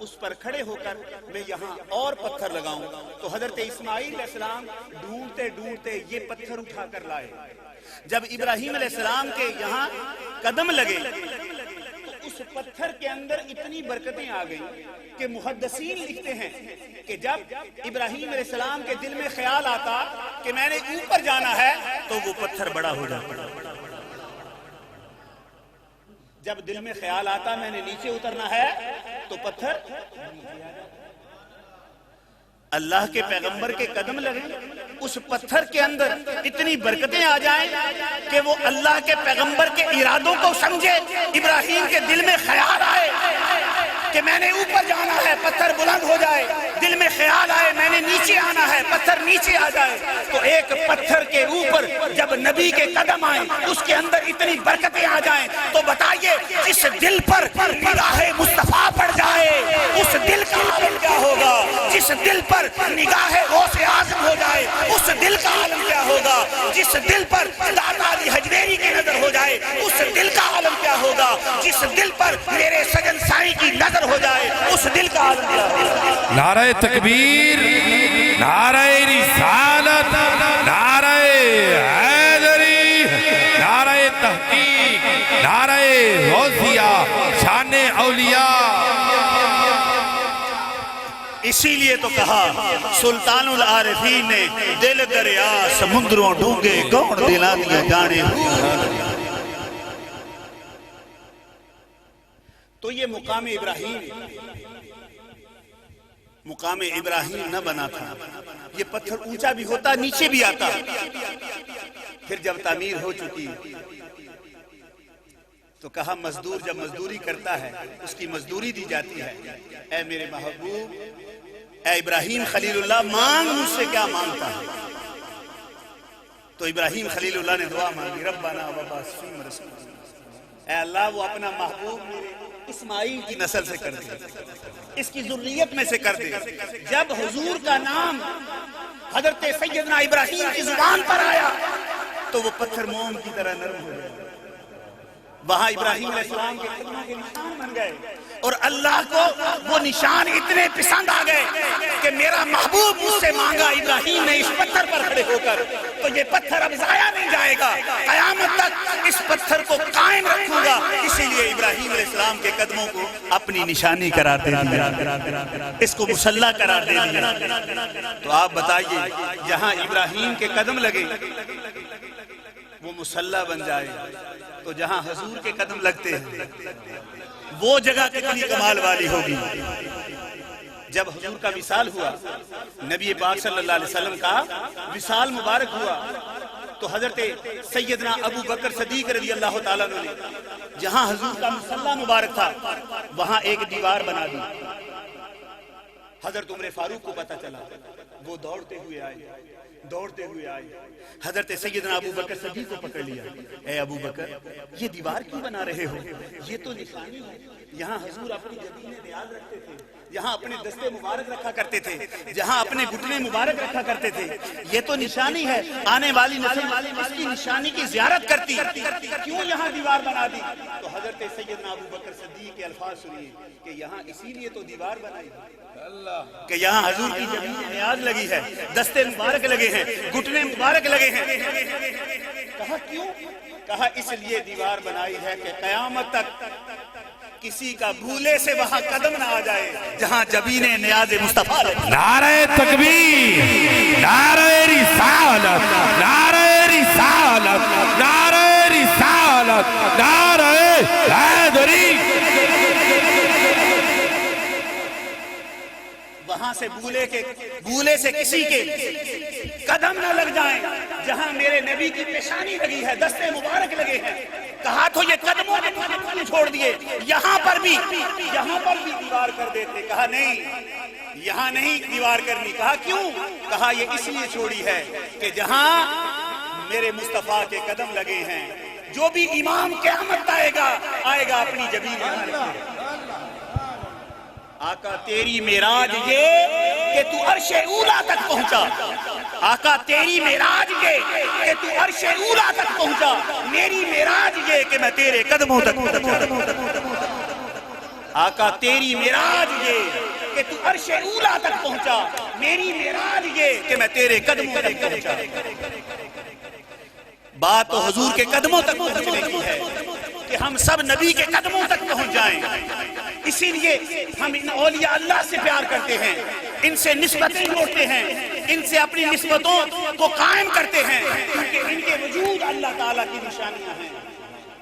A: اس پر کھڑے ہو کر میں یہاں اور پتھر لگاؤں۔ تو حضرت اسماعیل علیہ السلام ڈھونڈتے ڈھونڈتے یہ پتھر اٹھا کر لائے۔ جب ابراہیم علیہ السلام کے یہاں قدم لگے تو اس پتھر کے اندر اتنی برکتیں آ گئی کہ محدثین لکھتے ہیں کہ جب ابراہیم علیہ السلام کے دل میں خیال آتا کہ میں نے اوپر جانا ہے تو وہ پتھر بڑا ہو جاتا، جب دل میں خیال آتا میں نے نیچے اترنا ہے تو پتھر۔ اللہ کے پیغمبر کے قدم لگے، اس پتھر کے اندر اتنی برکتیں آ جائیں کہ وہ اللہ کے پیغمبر کے ارادوں کو سمجھے۔ ابراہیم کے دل میں خیال آئے کہ میں نے اوپر جانا ہے، پتھر بلند ہو جائے، دل میں خیال آئے میں نے نیچے آنا ہے، پتھر نیچے آ جائے۔ تو ایک پتھر کے اوپر جب نبی کے قدم آئیں، اس کے اندر اتنی برکتیں آ جائیں، تو بتائیے جس دل پر نگاہ مصطفیٰ پڑ جائے اس دل کا عالم کیا ہوگا؟ جس دل پر نگاہ غوث اعظم ہو جائے اس دل کا عالم کیا ہوگا؟ جس دل پر داتا علی حجویری کی نظر ہو جائے اس دل کا عالم کیا ہوگا؟ جس دل پر میرے سجن سائی کی نظر ہو جائے اس دل کا عالم کیا ہوگا؟
B: نعرہ تکبیر، نعرہ رسالت، نعرہ حیدری، نعرہ تحقیق، نعرہ غوثیہ، شان اولیاء۔
C: اسی لیے تو کہا سلطان العارفین نے دل دریا سمندروں ڈونگے کون دلا دیا جانے. تو یہ مقام ابراہیم نہ بنا تھا. یہ پتھر اونچا بھی ہوتا نیچے بھی آتا. پھر جب تعمیر ہو چکی تو کہا مزدور جب مزدوری کرتا ہے اس کی مزدوری دی جاتی ہے. اے میرے محبوب، اے ابراہیم خلیل اللہ، مانگ مجھ سے کیا مانگتا ہے؟ تو ابراہیم خلیل اللہ نے دعا مانگی، ربنا وبعث فیہم رسولا. اے اللہ، وہ اپنا محبوب میرے اسماعیل کی نسل سے کر دے، اس کی ذریت میں سے کر دے. جب حضور کا نام حضرت سیدنا ابراہیم کی زبان پر آیا تو وہ پتھر موم کی طرح نرم ہو گیا. وہاں ابراہیم علیہ السلام کے قدموں کے نشان بن گئے، اور اللہ کو وہ نشان اتنے پسند آ گئے کہ میرا محبوب مجھ سے مانگا ابراہیم نے اس پتھر پر کھڑے ہو کر، تو یہ پتھر اب ضائع نہیں جائے گا، قیامت تک اس پتھر کو قائم رکھوں گا. اسی لیے ابراہیم علیہ السلام کے قدموں کو اپنی نشانی قرار دے دیا، اس کو مصلی قرار دے دیا. تو آپ بتائیے، جہاں ابراہیم کے قدم لگے وہ مصلی بن جائے، تو جہاں حضور کے قدم لگتے ہیں وہ جگہ کتنی کمال والی ہوگی. جب حضور کا وصال ہوا، نبی پاک صلی اللہ علیہ وسلم کا وصال مبارک ہوا، تو حضرت سیدنا ابو بکر صدیق رضی اللہ تعالیٰ عنہ نے جہاں حضور کا مصلی مبارک تھا وہاں ایک دیوار بنا دی. حضرت عمر فاروق کو پتہ چلا، وہ دوڑتے ہوئے آئے، حضرت سیدنا ابو بکر صدیق کو پکڑ لیا. اے ابو بکر، یہ دیوار کیوں بنا رہے ہو؟ یہ تو نشانی ہے. یہاں حضور اپنی جبین نیاز رکھتے تھے، یہاں اپنے دستے مبارک رکھا کرتے تھے، جہاں اپنے گھٹنے مبارک رکھا کرتے تھے. یہ تو نشانی ہے، آنے والی نسل اس کی نشانی کی زیارت کرتی، کیوں یہاں دیوار بنا دی؟ تو حضرت سیدنا ابو بکر صدیق کے الفاظ سنیے کہ یہاں اسی لیے تو دیوار بنائی کہ یہاں حضور کی جبین نیاز لگی ہے، دستے مبارک لگے ہیں، گھٹنے مبارک لگے ہیں. کہا کیوں؟ کہا اس لیے دیوار بنائی ہے کہ قیامت تک کسی کا بھولے سے وہاں قدم نہ آ جائے جہاں جبین نیاز مصطفیٰ.
B: نعرہ تکبیر، نعرہ رسالت، نعرہ رسالت، نعرہ رسالت، نعرہ حیدری.
C: وہاں سے بھولے سے کسی کے قدم نہ لگ جائیں جہاں میرے نبی کی پیشانی لگی ہے، دستے مبارک لگے ہیں. کہا تو یہ قدموں نے چھوڑ دیے، یہاں پر بھی دیوار کر دیتے. کہا نہیں، یہاں نہیں دیوار کرنی. کہا کیوں؟ کہا یہ اس لیے چھوڑی ہے کہ جہاں میرے مصطفیٰ کے قدم لگے ہیں جو بھی امام قیامت آئے گا اپنی جبین. آقا تیری معراج یہ کہ تو عرش اولا تک پہنچا، آقا تیری معراج یہ کہ تو عرش اولا تک پہنچا، میری معراج یہ کہ میں تیرے قدموں تک پہنچا. آقا تیری معراج یہ کہ تو عرش اولا تک پہنچا، میری معراج یہ کہ میں تیرے قدموں تک پہنچا. بات تو حضور کے قدموں تک پہنچنے کی ہے کہ ہم سب نبی کے قدموں تک پہنچ جائیں. اسی لیے ہم ان اولیاء اللہ سے پیار کرتے ہیں، ان سے نسبتیں جوڑتے ہیں، ان سے اپنی نسبتوں کو قائم کرتے ہیں، کیونکہ ان کے وجود اللہ تعالیٰ کی نشانیاں ہیں،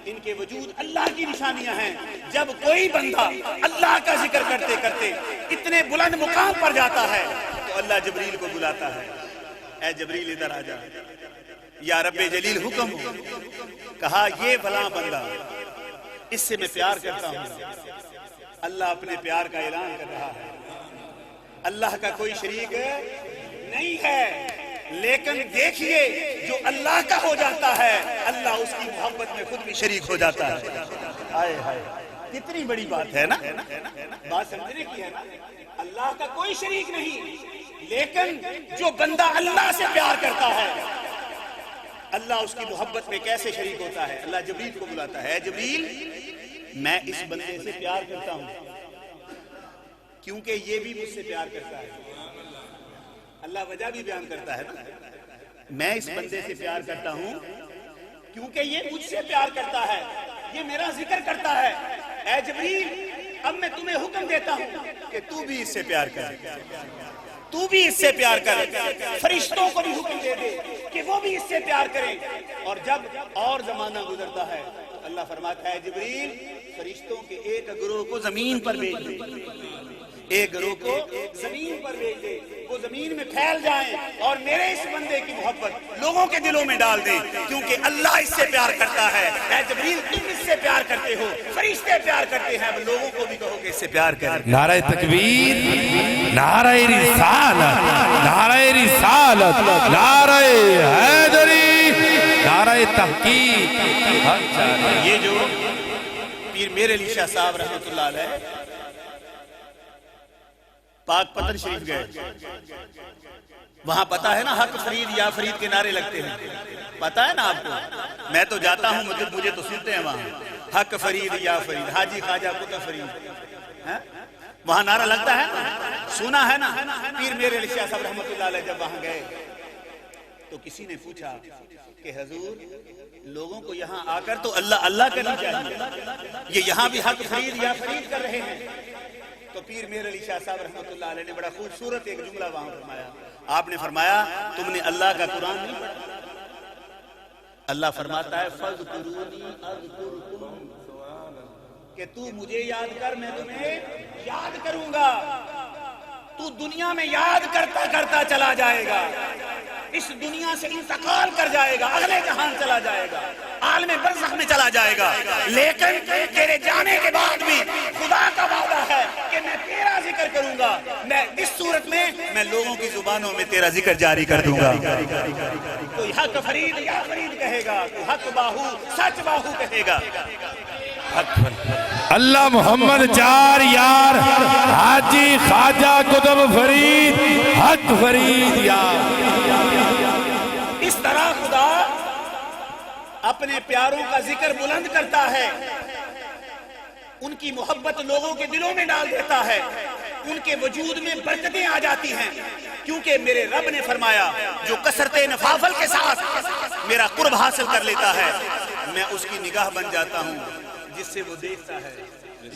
C: ان کے وجود اللہ کی نشانیاں ہیں. جب کوئی بندہ اللہ کا ذکر کرتے کرتے اتنے بلند مقام پر جاتا ہے تو اللہ جبریل کو بلاتا ہے، اے جبریل ادھر آ جا. یا رب جلیل حکم ہو. کہا یہ فلاں بندہ، اس سے میں پیار کرتا ہوں. اللہ اپنے پیار کا اعلان کر رہا ہے. اللہ کا کوئی شریک نہیں ہے، لیکن دیکھیے جو اللہ کا ہو جاتا ہے اللہ اس کی محبت میں خود بھی شریک ہو جاتا ہے. آئے ہائے، کتنی بڑی بات ہے نا، بات سمجھنے کی ہے نا. اللہ کا کوئی شریک نہیں، لیکن جو بندہ اللہ سے پیار کرتا ہے اللہ اس کی محبت میں کیسے شریک ہوتا ہے. اللہ جبریل کو بلاتا ہے، اے جبریل میں اس بندے سے پیار کرتا ہوں کیونکہ یہ بھی مجھ سے پیار کرتا ہے. اللہ وجہ بھی بیان کرتا ہے نا، میں اس بندے سے پیار کرتا ہوں کیونکہ یہ مجھ سے پیار کرتا ہے، یہ میرا ذکر کرتا ہے. اے جبریل اب میں تمہیں حکم دیتا ہوں کہ تو بھی اس سے پیار کر، تو بھی اس سے پیار کر، فرشتوں کو بھی حکم دے دے کہ وہ بھی اس سے پیار کریں۔ اور جب اور زمانہ گزرتا ہے تو اللہ فرماتا ہے جبریل فرشتوں کے ایک گروہ کو زمین پر بھیج دے، ایک گروہ کو زمین پر بھیج دے، وہ زمین میں پھیل جائیں اور میرے اس بندے کی محبت لوگوں کے دلوں میں ڈال دیں، کیونکہ اللہ اس سے پیار کرتا ہے۔ اے جبریل تم اس سے پیار کرتے ہو، فرشتے پیار کرتے ہیں، اب لوگوں کو بھی کہو کہ اس سے پیار کریں۔
B: نعرہ تکبیر، نعرہ رسالت، نعرہ رسالت، نعرہ حیدری، نعرہ تحقیق۔
C: یہ جو پیر میر علی شاہ صاحب رحمۃ اللہ علیہ پاک پتن شریف گئے، وہاں پتا ہے نا حق فرید یا فرید کے نعرے لگتے ہیں، پتا ہے نا آپ کو؟ میں تو جاتا ہوں مجھے تو سنتے ہیں وہاں حق فرید یا فرید، حاجی خواجہ قطب فرید، وہاں نعرہ لگتا ہے، سنا ہے نا؟ پیر میرے علی شاہ صاحب رحمۃ اللہ علیہ جب وہاں گئے تو کسی نے پوچھا کہ حضور لوگوں کو یہاں آ کر تو اللہ اللہ کرنا چاہیے، یہ یہاں بھی حق فرید یا فرید کر رہے ہیں۔ تو پیر میر علی شاہ صاحب رحمۃ اللہ علیہ نے بڑا خوبصورت ایک جملہ وہاں فرمایا، آپ نے فرمایا تم نے اللہ کا قرآن نہیں پڑھا؟ اللہ فرماتا ہے فَاذْكُرُونِي أَذْكُرْكُمْ، کہ تو مجھے یاد کر میں تمہیں یاد کروں گا۔ تو دنیا میں یاد کرتا کرتا چلا جائے گا، اس دنیا سے انتقال کر جائے گا، اگلے جہان چلا جائے گا، عالم برزخ میں چلا جائے گا، لیکن تیرے جانے کے بعد بھی خدا کا وعدہ ہے کہ میں تیرا ذکر کروں گا، میں اس صورت میں میں لوگوں کی زبانوں میں تیرا ذکر جاری کر دوں گا۔ کوئی حق فرید یا فرید کہے گا، کوئی حق باہو سچ باہو کہے گا۔
B: اللہ محمد چار یار حاجی خواجہ قطب فرید حق فرید یار۔
C: اس طرح خدا اپنے پیاروں کا ذکر بلند کرتا ہے، ان کی محبت لوگوں کے دلوں میں ڈال دیتا ہے، ان کے وجود میں برکتیں آ جاتی ہیں، کیونکہ میرے رب نے فرمایا جو کثرت نفافل کے ساتھ میرا قرب حاصل کر لیتا ہے میں اس کی نگاہ بن جاتا ہوں جس سے وہ دیکھتا ہے،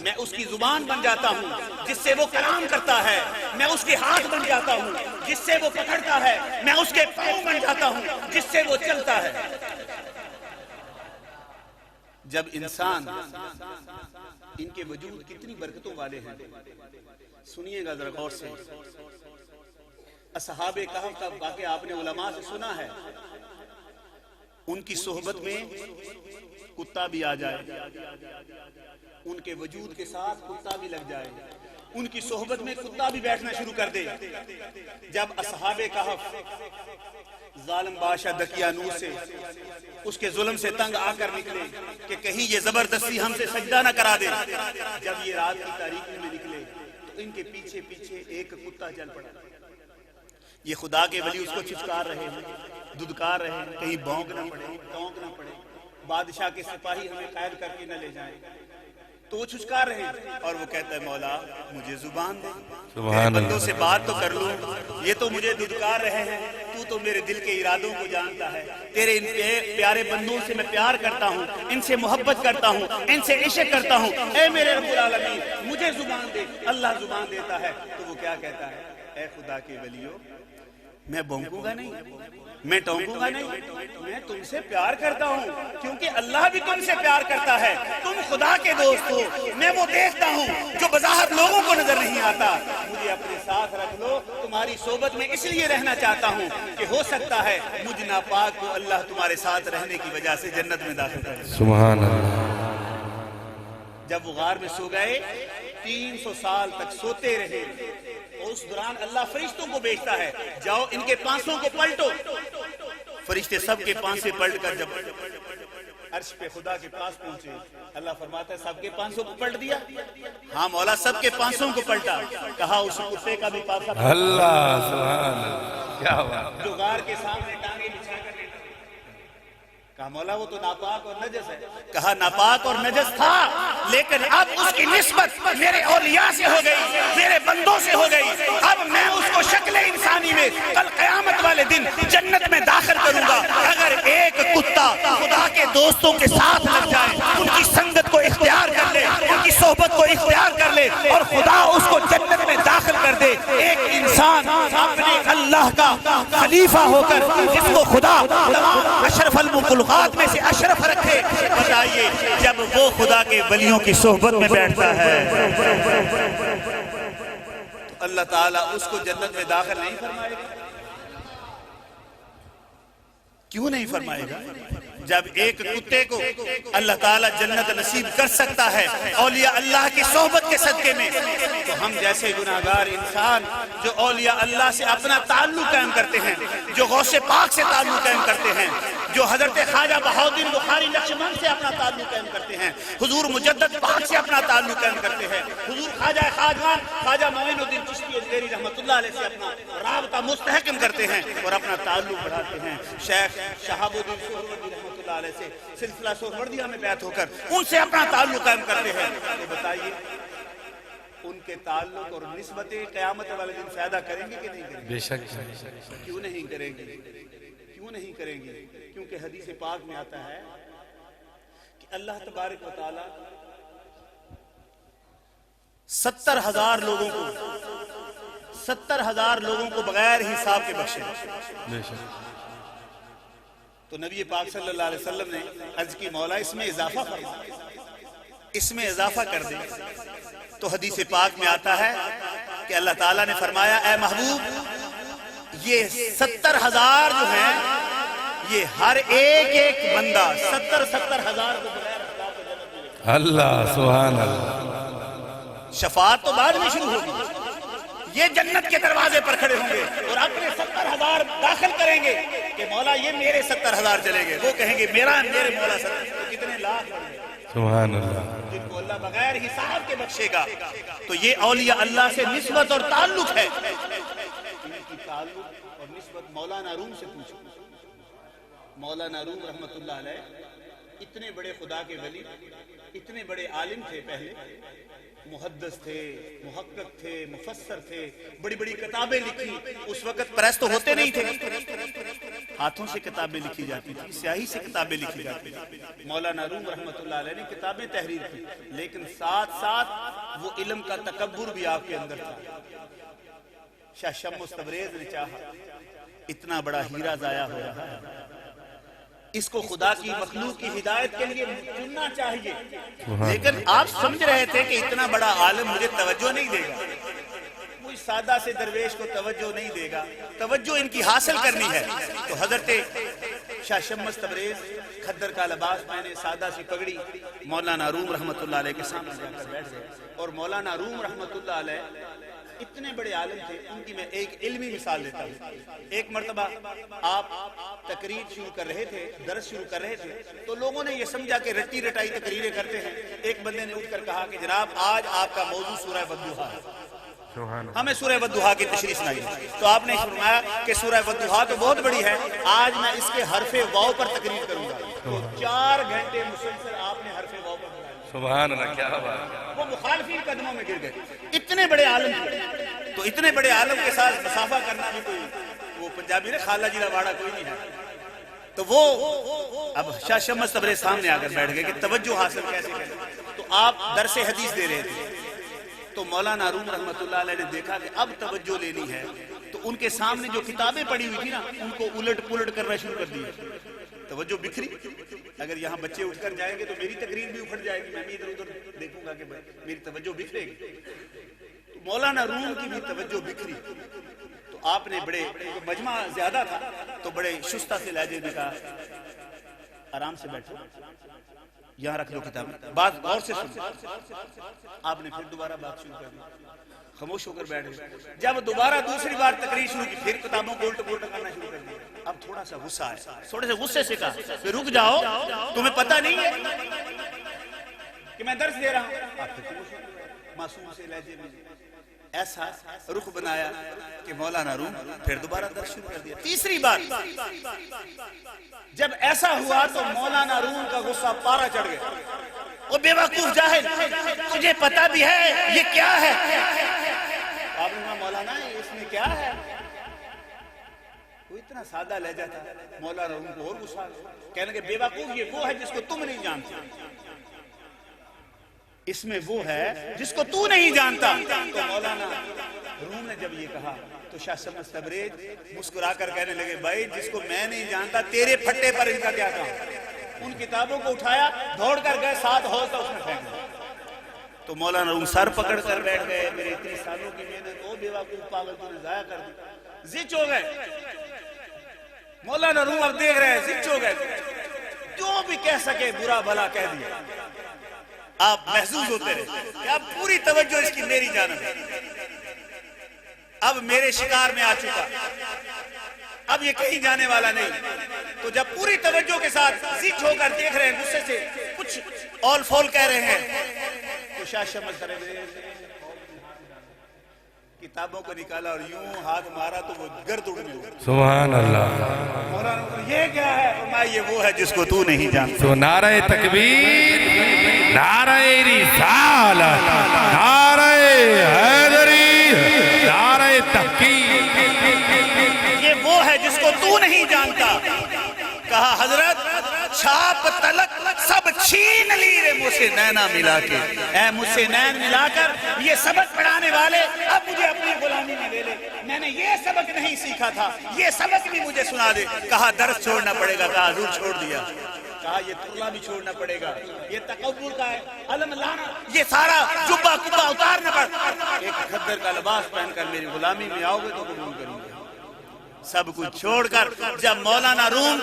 C: میں اس کی زبان بن جاتا ہوں جس سے وہ کلام کرتا ہے، میں اس کے ہاتھ بن جاتا ہوں جس سے وہ پکڑتا ہے، میں اس کے پاؤں بن جاتا ہوں جس سے وہ چلتا ہے۔ جب انسان ان کے وجود کتنی برکتوں والے ہیں، سنیے گا ذرا غور سے۔ اصحاب کہف کا واقعہ آپ نے علماء سے سنا ہے، ان کی صحبت میں کتا بھی آ جائے، ان کے وجود کے ساتھ کتا بھی لگ جائے، ان کی صحبت میں کتا بھی بیٹھنا شروع کر دے۔ جب اصحاب کہف ظالم بادشاہ دقیانوس سے اس کے ظلم سے تنگ آ کر نکلے کہ کہیں یہ زبردستی ہم سے سجدہ نہ کرا دے، جب یہ رات کی تاریکی میں نکلے تو ان کے پیچھے پیچھے ایک کتا چل پڑا۔ یہ خدا کے ولی اس کو چھچکار رہے ہیں، ددکار رہے ہیں، کہیں بھونک نہ پڑے، ٹونک نہ پڑے، بادشاہ کے سپاہی ہمیں قید کر کے نہ لے جائیں۔ تو وہ چھچکار رہے اور وہ کہتا ہے مولا مجھے زبان دے، تیرے بندوں سے بات تو کر لوں، یہ تو مجھے ددکار رہے ہیں، تو میرے دل کے ارادوں کو جانتا ہے، تیرے ان پیارے بندوں سے میں پیار کرتا ہوں، ان سے محبت کرتا ہوں، ان سے عشق کرتا ہوں، اے میرے رب العالمین مجھے زبان دے۔ اللہ زبان دیتا ہے تو وہ کیا کہتا ہے، اے خدا کے ولیو میں بھونکوں گا نہیں، میں ٹونکوں گا نہیں، میں تم سے پیار کرتا ہوں کیونکہ اللہ بھی تم سے پیار کرتا ہے، تم خدا کے دوست ہو، میں وہ دیکھتا ہوں جو بظاہر لوگوں کو نظر نہیں آتا، مجھے اپنے ساتھ رکھ لو، تمہاری صحبت میں اس لیے رہنا چاہتا ہوں کہ ہو سکتا ہے مجھ ناپاک کو اللہ تمہارے ساتھ رہنے کی وجہ سے جنت میں داخل کرے۔
B: سبحان اللہ۔
C: جب وہ غار میں سو گئے 300 سال تک سوتے رہے، اور اس دوران اللہ فرشتوں کو بھیجتا ہے جاؤ ان کے پانسوں کو پلٹو۔ فرشتے سب کے پانسے پلٹ کر جب عرش پہ خدا کے پاس پہنچے، اللہ فرماتا ہے سب کے پانسوں کو پلٹ دیا؟ ہاں مولا سب کے پانسوں کو پلٹا۔ کہا اس کتے کا بھی پانسا پلٹا۔
B: اللہ سبحان اللہ، کیا بات۔
C: جو غار کے سامنے ٹانگیں بچھا کر لیٹا۔ کہا مولا وہ تو ناپاک اور نجس ہے۔ کہا ناپاک اور نجس تھا لیکن اب اس کی نسبت میرے اولیاء سے ہو گئی، میرے بندوں سے ہو گئی، اب میں اس کو شکل انسانی میں کل قیامت والے دن جنت میں داخل کروں گا۔ اگر ایک کتا خدا کے دوستوں کے ساتھ لگ جائے، ان کی سنگت کو اختیار کر لے، ان کی صحبت صحبت کو اختیار کر لے اور خدا اس کو جنت میں داخل کر دے. ایک انسان اپنے اللہ کا خلیفہ ہو کر جس کو خدا تمام اشرف المخلوقات میں سے اشرف رکھے, بتائیے جب وہ خدا کے ولیوں کی صحبت میں بیٹھتا ہے تو اللہ تعالیٰ اس کو جنت میں داخل نہیں فرمائے گا. کیوں نہیں فرمائے گا؟ جب ایک کتے کو اللہ تعالیٰ جنت نصیب کر سکتا ہے اولیاء اللہ کی صحبت کے صدقے میں, تو ہم جیسے گناہگار انسان جو اولیاء اللہ سے اپنا تعلق قائم کرتے ہیں, جو غوث پاک سے تعلق قائم کرتے ہیں, جو حضرت خواجہ بہاؤالدین بخاری نقشبند سے اپنا تعلق قائم کرتے ہیں, حضور مجدد پاک سے اپنا تعلق قائم کرتے ہیں, حضور خواجہ خواجان خواجہ معین الدین چشتی اجمیری رحمۃ اللہ علیہ سے اپنا رابطہ مستحکم کرتے ہیں اور اپنا تعلق بڑھاتے ہیں, شیخ شہاب الدین سہروردی رحمۃ اللہ علیہ سے سلسلہ سہروردیہ میں بیعت ہو کر ان سے اپنا تعلق قائم کرتے ہیں, تو بتائیے ان کے تعلق اور نسبتیں قیامت والے دن فائدہ کریں گے کہ نہیں کریں گے؟
B: بے شک.
C: کیوں نہیں کریں گے؟ کیوں نہیں کریں گے؟ کیونکہ حدیث پاک میں آتا ہے کہ اللہ تبارک و تعالی 70,000 لوگوں کو بغیر حساب کے بخشے.
B: بے شک.
C: تو نبی پاک صلی اللہ علیہ وسلم نے عرض کی مولا اس میں اضافہ فرما, اس میں اضافہ کر دے. تو حدیث پاک میں آتا ہے کہ اللہ تعالیٰ نے فرمایا اے محبوب یہ 70,000 جو ہیں یہ ہر ایک بندہ 70,000 کو بغیر حساب کے جنت میں لے.
B: اللہ سبحان اللہ.
C: شفاعت تو بعد میں شروع ہوگی, یہ جنت کے دروازے پر کھڑے ہوں گے اور اپنے 70,000 داخل کریں گے کہ مولا یہ میرے 70,000 چلیں گے. وہ کہیں گے میرے مولا 70,000. تو کتنے لاکھ ہوں گے
B: سبحان اللہ
C: جن کو اللہ بغیر حساب کے بخشے گا. تو یہ اولیاء اللہ سے نسبت اور تعلق ہے. ان کی تعلق اور نسبت مولانا روم سے پوچھو. مولانا روم رحمت اللہ علیہ اتنے بڑے خدا کے ولی, اتنے بڑے عالم تھے, پہلے محدث تھے, محقق تھے, مفسر تھے, بڑی بڑی کتابیں لکھی. اس وقت پریس تو ہوتے نہیں تھے, ہاتھوں سے کتابیں لکھی جاتی تھی, سیاہی سے کتابیں لکھی جاتی تھی. مولانا روم رحمت اللہ علیہ نے کتابیں تحریر کی, لیکن ساتھ ساتھ وہ علم کا تکبر بھی آپ کے اندر تھا. شاہ شمس تبریز نے چاہا اتنا بڑا ہیرا ضائع ہو رہا ہے, اس کو خدا کی مخلوق کی ہدایت کے لیے چننا چاہیے, لیکن آپ سمجھ رہے تھے کہ اتنا بڑا عالم مجھے توجہ نہیں دے گا, کوئی سادہ سے درویش کو توجہ نہیں دے گا, توجہ ان کی حاصل کرنی ہے. تو حضرت شاہ شمس تبریز کھدر کا لباس پہنے, سادہ سی پگڑی, مولانا روم رحمت اللہ علیہ کے سامنے جا کر بیٹھ گئے. اور مولانا روم رحمت اللہ علیہ اتنے بڑے عالم تھے, ان کی میں ایک علمی مثال دیتا ہوں. ایک مرتبہ آپ تقریر شروع کر رہے تھے, درس شروع کر رہے تھے, تو لوگوں نے یہ سمجھا کہ رٹی رٹائی تقریریں کرتے ہیں. ایک بندے نے اٹھ کر کہا کہ جناب آج آپ کا موضوع سورہ والضحیٰ ہے, ہمیں سورہ والضحیٰ کی تشریح سنائیے. تو آپ نے فرمایا کہ سورہ والضحیٰ تو بہت بڑی ہے, آج میں اس کے حرف واو پر تقریر کروں گا. تو 4 گھنٹے مسلسل آپ نے حرف واو پر بنایا.
B: سبحان اللہ, کیا بات.
C: وہ مخالفین قدموں میں گر گئے. اتنے بڑے عالم تھے, تو اتنے بڑے عالم کے ساتھ مسافہ کرنا بھی کوئی, وہ پنجابی نے خالہ جی واڑا کوئی نہیں ہے. تو وہ اب شاہ شمس تبریز سامنے آ کر بیٹھ گئے کہ توجہ حاصل کیسے کریں. تو آپ درس حدیث دے رہے تھے, تو مولانا روم رحمت اللہ علیہ نے دیکھا کہ اب توجہ لینی ہے, تو ان کے سامنے جو کتابیں پڑھی ہوئی تھی نا ان کو الٹ پلٹ کرنا شروع کر دی. توجہ بکھری. اگر یہاں بچے اٹھ کر جائیں گے تو میری تقریر بھی اکھڑ جائے گی, میں بھی ادھر ادھر دیکھوں گا کہ میری توجہ بکھرے گی. تو مولانا روم کی بھی توجہ بکھری. تو آپ نے بڑے مجمع زیادہ تھا تو بڑے شستہ سے لہجے میں کہا آرام سے بیٹھو, یہاں رکھ لو کتاب, بات غور سے سنو. آپ نے پھر دوبارہ بات شروع کر دی, خاموش ہو کر بیٹھ گئے. جب دوبارہ دوسری بار تقریر شروع کی, پھر کتابوں کو الٹ پلٹ کرنا شروع کر دیا. اب تھوڑا سا غصہ آیا, تھوڑے سے غصے سے کہا پھر رک جاؤ, تمہیں پتہ نہیں ہے کہ میں درس دے رہا ہوں. معصوم سے لہجے میں ایسا رخ بنایا کہ مولانا روم پھر دوبارہ درس شروع کر دیا. تیسری بار جب ایسا ہوا تو مولانا روم کا غصہ پارا چڑھ گیا. وہ بے وقوف جاہل, تجھے پتا بھی ہے یہ کیا ہے؟ آپ نے کہا مولانا اس میں کیا ہے؟ وہ اتنا سادہ لہجہ تھا, مولانا روم کو اور غصہ, کہنے لگے بے وقوف یہ وہ ہے جس کو تم نہیں جانتے. اس میں وہ ہے جس کو تو نہیں جانتا. تو مولانا روم نے جب یہ کہا تو شاہ شمس تبریز مسکرا کر کہنے لگے بھائی جس کو میں نہیں جانتا تیرے پھٹے پر ان کا کیا کام. ان کتابوں کو اٹھایا, دوڑ کر گئے, 7 ہال تھا اس میں پھینک دیا. تو مولانا روم سر پکڑ کر بیٹھ گئے, میرے اتنے سالوں کی محنت او بیوقوف پاگل تو نے ضائع کر دی. زچ ہو گئے مولانا روم. اب دیکھ رہے ہیں زچ ہو گئے, جو بھی کہہ سکے برا بھلا کہہ دیا. آپ محظوظ ہوتے رہے کہ اب پوری توجہ اس کی میری جانب ہے, اب میرے شکار میں آ چکا, اب یہ کہیں جانے والا نہیں. تو جب پوری توجہ کے ساتھ زچ ہو کر دیکھ رہے ہیں, غصے سے کچھ اول فول کہہ رہے ہیں, تو شاہ شمس تبریز کتابوں کو نکالا اور یوں ہاتھ مارا تو وہ گرد اڑنے لگا.
B: سبحان اللہ.
C: مولانا یہ کیا ہے؟ فرمایا یہ وہ ہے جس کو تو نہیں جانتا.
B: تو نعرہ تکبیر, نعرہ رسالت, نعرہ حیدری, نعرہ تحقیق.
C: یہ وہ ہے جس کو تو نہیں جانتا. کہا حضرت چھاپ تلک سب چھین لی رے مجھ سے نینا ملا کے. اے مجھ سے نین ملا کر یہ سبق پڑھانے والے اب مجھے اپنی غلامی میں لے لے. میں نے یہ سبق نہیں سیکھا تھا, یہ سبق بھی مجھے سنا دے. کہا درس چھوڑنا پڑے گا. کہا حضور چھوڑ دیا. کہا یہ ترلا بھی چھوڑنا پڑے گا, یہ تکبر کا ہے, علم لانا, یہ سارا جبہ کبہ اتارنا پڑا. ایک خدر کا لباس پہن کر میری غلامی میں آؤ گے تو قبول کروں گا. سب کچھ چھوڑ کر جب مولانا روم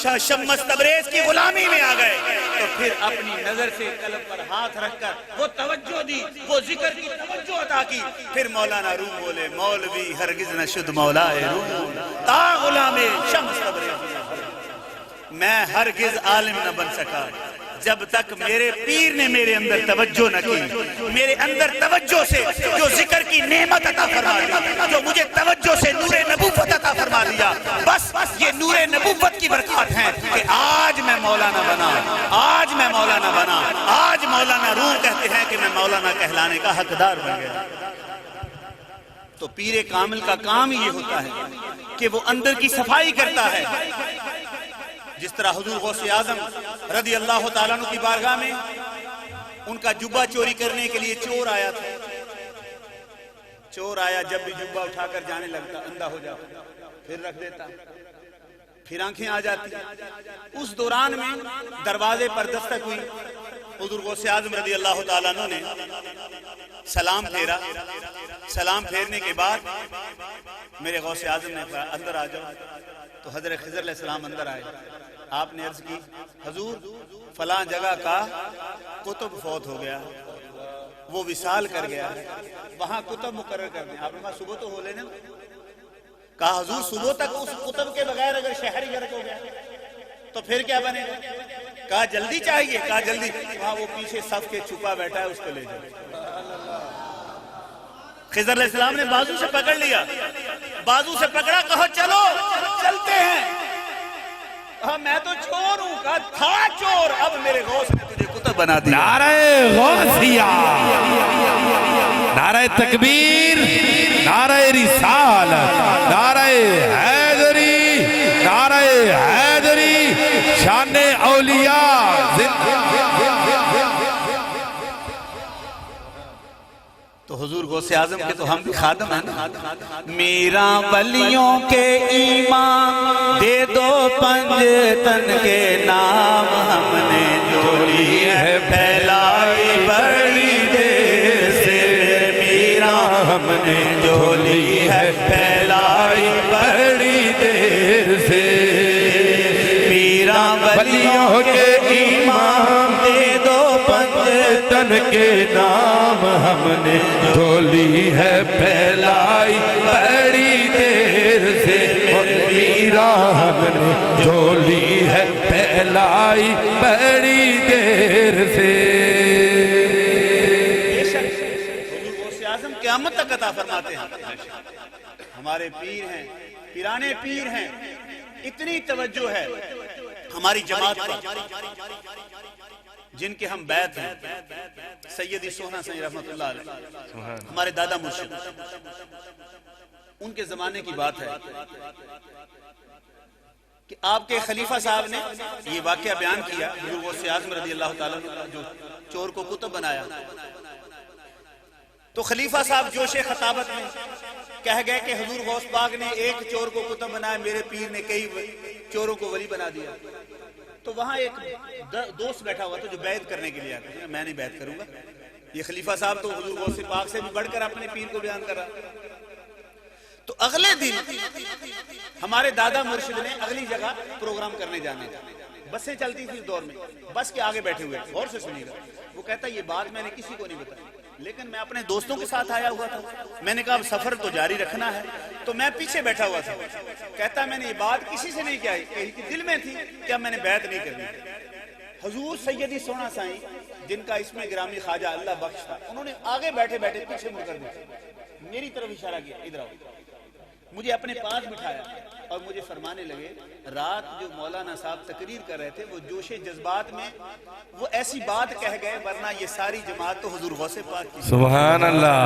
C: شاہ شمس تبریز کی غلامی میں آ گئے تو پھر اپنی نظر سے قلب پر ہاتھ رکھ کر وہ توجہ دی, وہ ذکر کی توجہ عطا کی. پھر مولانا روم بولے مولوی ہرگز نہ شد مولائے روم تا غلام شمس تبریز. میں ہرگز عالم نہ بن سکا جب تک میرے پیر نے میرے اندر توجہ نہ کی. میرے اندر توجہ سے جو ذکر کی نعمت عطا فرما دی, جو مجھے توجہ سے نور نبوت عطا فرما دیا, بس یہ نور نبوت کی برکات ہیں کہ آج میں مولانا بنا, آج میں مولانا بنا. آج مولانا روم کہتے ہیں کہ میں مولانا کہلانے کا حقدار بن گیا. تو پیر کامل کا کام یہ ہوتا ہے کہ وہ اندر کی صفائی کرتا ہے. جس طرح حضور غوث اعظم رضی اللہ تعالیٰ عنہ کی بارگاہ میں ان کا جبہ چوری کرنے کے لیے چور آیا تھا. چور آیا, جب بھی جبہ اٹھا کر جانے لگتا اندھا ہو جاتا, پھر رکھ دیتا, پھر آنکھیں آ جاتی. اس دوران میں دروازے پر دستک ہوئی. حضور غوث اعظم رضی اللہ تعالیٰ عنہ نے سلام پھیرا. سلام پھیرنے کے بعد میرے غوث اعظم نے کہا اندر آ جاؤ. تو حضرت خضر علیہ السلام اندر آئے. آپ نے عرض کی حضور فلاں جگہ کا کتب فوت ہو گیا, وہ وصال کر گیا, وہاں کتب مقرر کر دیں. آپ نے کہا صبح تو ہو لینے. کہا حضور صبح تک اس کتب کے بغیر اگر شہر ہی غرق ہو گیا تو پھر کیا بنے گا؟ کہا جلدی چاہیے. کہا جلدی. وہاں وہ پیچھے صف کے چھپا بیٹھا ہے, اس کو لے جاؤ. خضر علیہ السلام نے بازو سے پکڑ لیا, بازو سے پکڑا, کہا چلو چلتے ہیں. کہا میں تو چور ہوں. کہا تھا چور, اب میرے غوث نے تجھے کتب بنا دیا.
B: نعرہ غوثیہ, نعرہ تکبیر, نعرہ رسالت, نعرہ حیدری, نعرہ حیدری, شان اولیاء.
C: تو حضور غوث اعظم کے تو ہم بھی خادم ہیں نا. میرا ولیوں کے ایمان دے دو پنجتن کے نام, ہم نے جوڑی ہے پھیلائی بڑی دیر سے. میرا ہم نے جوڑی ہے پھیلائی بڑی دیر سے. میرا ولیوں کے ایمان دے دو پنجتن کے نام, ہم نے جولی ہے پھیلائی بڑی دیر سے. میرا ہم نے جولی ہے پھیلائی بڑی دیر سے. حضور غوث اعظم قیامت تک عطا فرماتے ہیں. ہمارے پیر ہیں, پیرانے پیر ہیں, اتنی توجہ ہے ہماری جماعت پر جن کے ہم بیعت ہیں. سیدی سونا سید رحمت اللہ علیہ, ہمارے دادا مرشد, ان کے زمانے کی بات ہے. کہ آپ کے خلیفہ صاحب نے یہ واقعہ بیان کیا، حضور غوث اعظم رضی اللہ تعالیٰ عنہ جو چور کو کتب بنایا، تو خلیفہ صاحب جوش خطابت میں کہہ گئے کہ حضور غوث پاک نے ایک چور کو کتب بنایا، میرے پیر نے کئی چوروں کو ولی بنا دیا۔ تو وہاں ایک دوست بیٹھا ہوا تھا جو بیعت کرنے کے لیے آیا تھا، میں نہیں بیعت کروں گا، یہ خلیفہ صاحب تو حضور غوث پاک سے بھی بڑھ کر اپنے پیر کو بیان کر رہا۔ تو اگلے دن ہمارے دادا مرشد نے اگلی جگہ پروگرام کرنے جانے تھا، بسیں چلتی تھی اس دور میں، بس کے آگے بیٹھے ہوئے، غور سے سنیے گا۔ وہ کہتا یہ بات میں نے کسی کو نہیں بتائی، لیکن میں اپنے دوستوں کے ساتھ آیا ہوا تھا، میں نے کہا اب سفر تو جاری رکھنا ہے، تو میں پیچھے بیٹھا ہوا تھا۔ کہتا میں نے یہ بات کسی سے نہیں کہی کہ دل میں تھی کہ اب میں نے بیعت نہیں کرنی۔ حضور سیدی سونا سائیں جن کا اسم گرامی خواجہ اللہ بخش تھا، انہوں نے آگے بیٹھے بیٹھے پیچھے مڑ کر دیکھا، میری طرف اشارہ کیا، ادھر آؤ، مجھے اپنے پاس بٹھایا اور مجھے فرمانے لگے، رات جو مولانا صاحب تقریر کر رہے تھے وہ جوش جذبات میں وہ ایسی بات کہہ گئے، ورنہ یہ ساری جماعت تو حضور غوث پاک کی۔
B: سبحان اللہ۔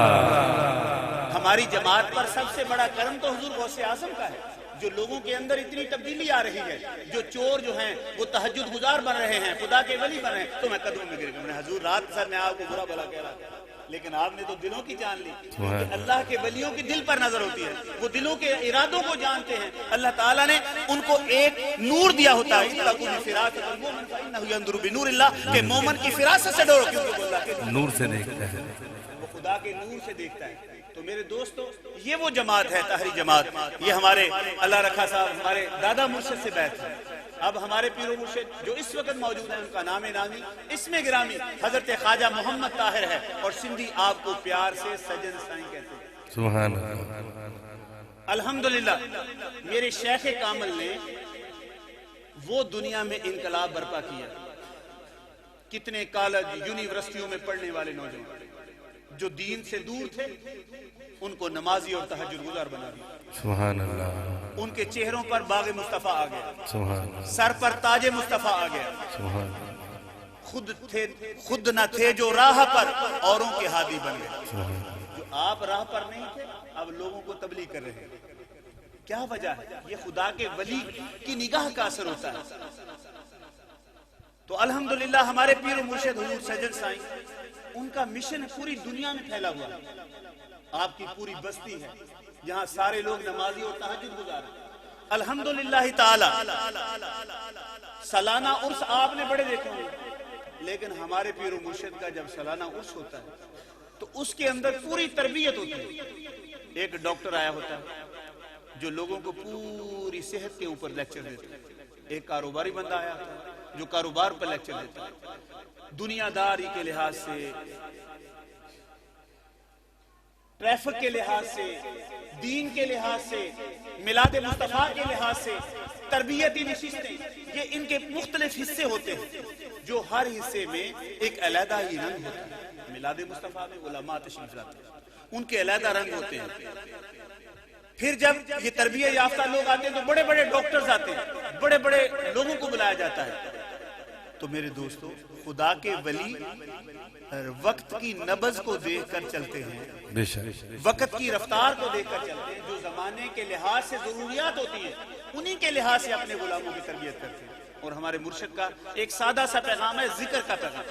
C: ہماری جماعت پر سب سے بڑا کرم تو حضور غوث اعظم کا ہے، جو لوگوں کے اندر اتنی تبدیلی آ رہی ہے، جو چور جو ہیں وہ تہجد گزار بن رہے ہیں، خدا کے ولی بن رہے ہیں۔ تو میں قدموں میں گر گیا، میں نے حضور رات سر میں آپ کو برا بھلا کہہ رہا تھا، لیکن آپ نے تو دلوں کی جان لی، کہ اللہ کے ولیوں کی دل پر نظر ہوتی ہے، وہ دلوں کے ارادوں کو جانتے ہیں۔ اللہ تعالیٰ نے ان کو ایک نور دیا ہوتا ہے، بنور اللہ، کہ مومن کی فراست سے ڈرو کیونکہ وہ اللہ کے
B: نور سے دیکھتا ہے،
C: وہ خدا کے نور سے دیکھتا ہے۔ تو میرے دوستو، یہ وہ جماعت ہے طاہری جماعت، یہ ہمارے اللہ رکھا صاحب ہمارے دادا مرشد سے بیعت ہے۔ اب ہمارے پیر و مرشد جو اس وقت موجود ہیں، ان کا نام نامی اسم گرامی حضرت خواجہ محمد طاہر ہے، اور سندھی آپ کو پیار سے سجن سائیں کہتے ہیں۔
B: سبحان اللہ۔
C: الحمدللہ میرے شیخ کامل نے وہ دنیا میں انقلاب برپا کیا، کتنے کالج یونیورسٹیوں میں پڑھنے والے نوجوان جو دین سے دور تھے ان کو نمازی اور تہجد گزار بنا دیا۔
B: سبحان اللہ۔
C: ان کے چہروں پر باغ مصطفیٰ آ گیا،
B: سبحان اللہ۔
C: سر پر تاج مصطفیٰ آ گیا۔
B: سبحان اللہ۔
C: خود نہ تھے جو راہ پر، اوروں کے ہادی بن گئے۔
B: سبحان اللہ۔
C: جو آپ راہ پر نہیں تھے اب لوگوں کو تبلیغ کر رہے ہیں۔ کیا وجہ ہے؟ یہ خدا کے ولی کی نگاہ کا اثر ہوتا ہے۔ تو الحمدللہ ہمارے پیر و مرشد حضور سجن سائیں، ان کا مشن پوری دنیا میں پھیلا ہوا ہے۔ آپ کی پوری بستی ہے جہاں سارے لوگ نمازی اور تہجد گزار ہیں۔ الحمدللہ تعالی سالانہ عرس آپ نے بڑے دیکھے ہوں، لیکن ہمارے پیر و مرشد کا جب سالانہ عرس ہوتا ہے تو اس کے اندر پوری تربیت ہوتی ہے۔ ایک ڈاکٹر آیا ہوتا ہے جو لوگوں کو پوری صحت کے اوپر لیکچر دیتا ہے، ایک کاروباری بندہ آیا ہوتا ہے جو کاروبار پر لیکچر دیتا ہے، دنیا داری کے لحاظ سے، ٹریفک کے لحاظ سے، دین کے لحاظ سے، میلاد مصطفیٰ کے لحاظ سے، تربیتی نشستیں، یہ ان کے مختلف حصے ہوتے ہیں جو ہر حصے میں ایک علیحدہ ہی رنگ ہوتا ہے۔ میلاد مصطفیٰ میں علماء تشریف لاتے ہیں، ان کے علیحدہ رنگ ہوتے ہیں۔ پھر جب یہ تربیت یافتہ لوگ آتے ہیں تو بڑے بڑے ڈاکٹرز آتے ہیں، بڑے بڑے لوگوں کو بلایا جاتا ہے۔ تو میرے دوستو، خدا کے ولی وقت کی نبض کو دیکھ کر چلتے ہیں، وقت کی رفتار کو دیکھ کر چلتے ہیں، جو زمانے کے لحاظ سے ضروریات ہوتی ہیں انہی کے لحاظ سے اپنے غلاموں کی تربیت کرتے ہیں۔ اور ہمارے مرشد کا ایک سادہ سا پیغام ہے، ذکر کا پیغام،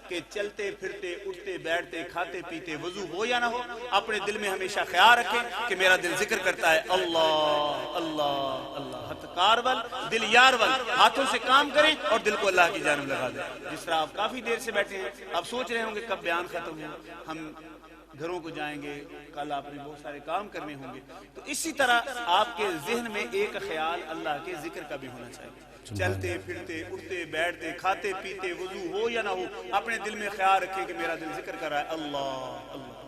C: کہ چلتے پھرتے اٹھتے بیٹھتے کھاتے پیتے وضو ہو یا نہ ہو، اپنے دل میں ہمیشہ خیال رکھیں کہ میرا دل ذکر کرتا ہے اللہ اللہ اللہ، ہاتھ کارول دل یارول، ہاتھوں سے کام کریں اور دل کو اللہ کی جانب لگا دیں۔ جس طرح آپ کافی دیر سے بیٹھے ہیں، آپ سوچ رہے ہوں گے کب بیان ختم ہو، ہم گھروں کو جائیں گے، کل آپ نے بہت سارے کام کرنے ہوں گے، تو اسی طرح آپ کے ذہن میں ایک خیال اللہ کے ذکر کا بھی ہونا چاہیے۔ چلتے پھرتے اٹھتے بیٹھتے کھاتے پیتے وضو ہو یا نہ ہو، اپنے دل میں خیال رکھیں کہ میرا دل ذکر کر رہا ہے اللہ اللہ۔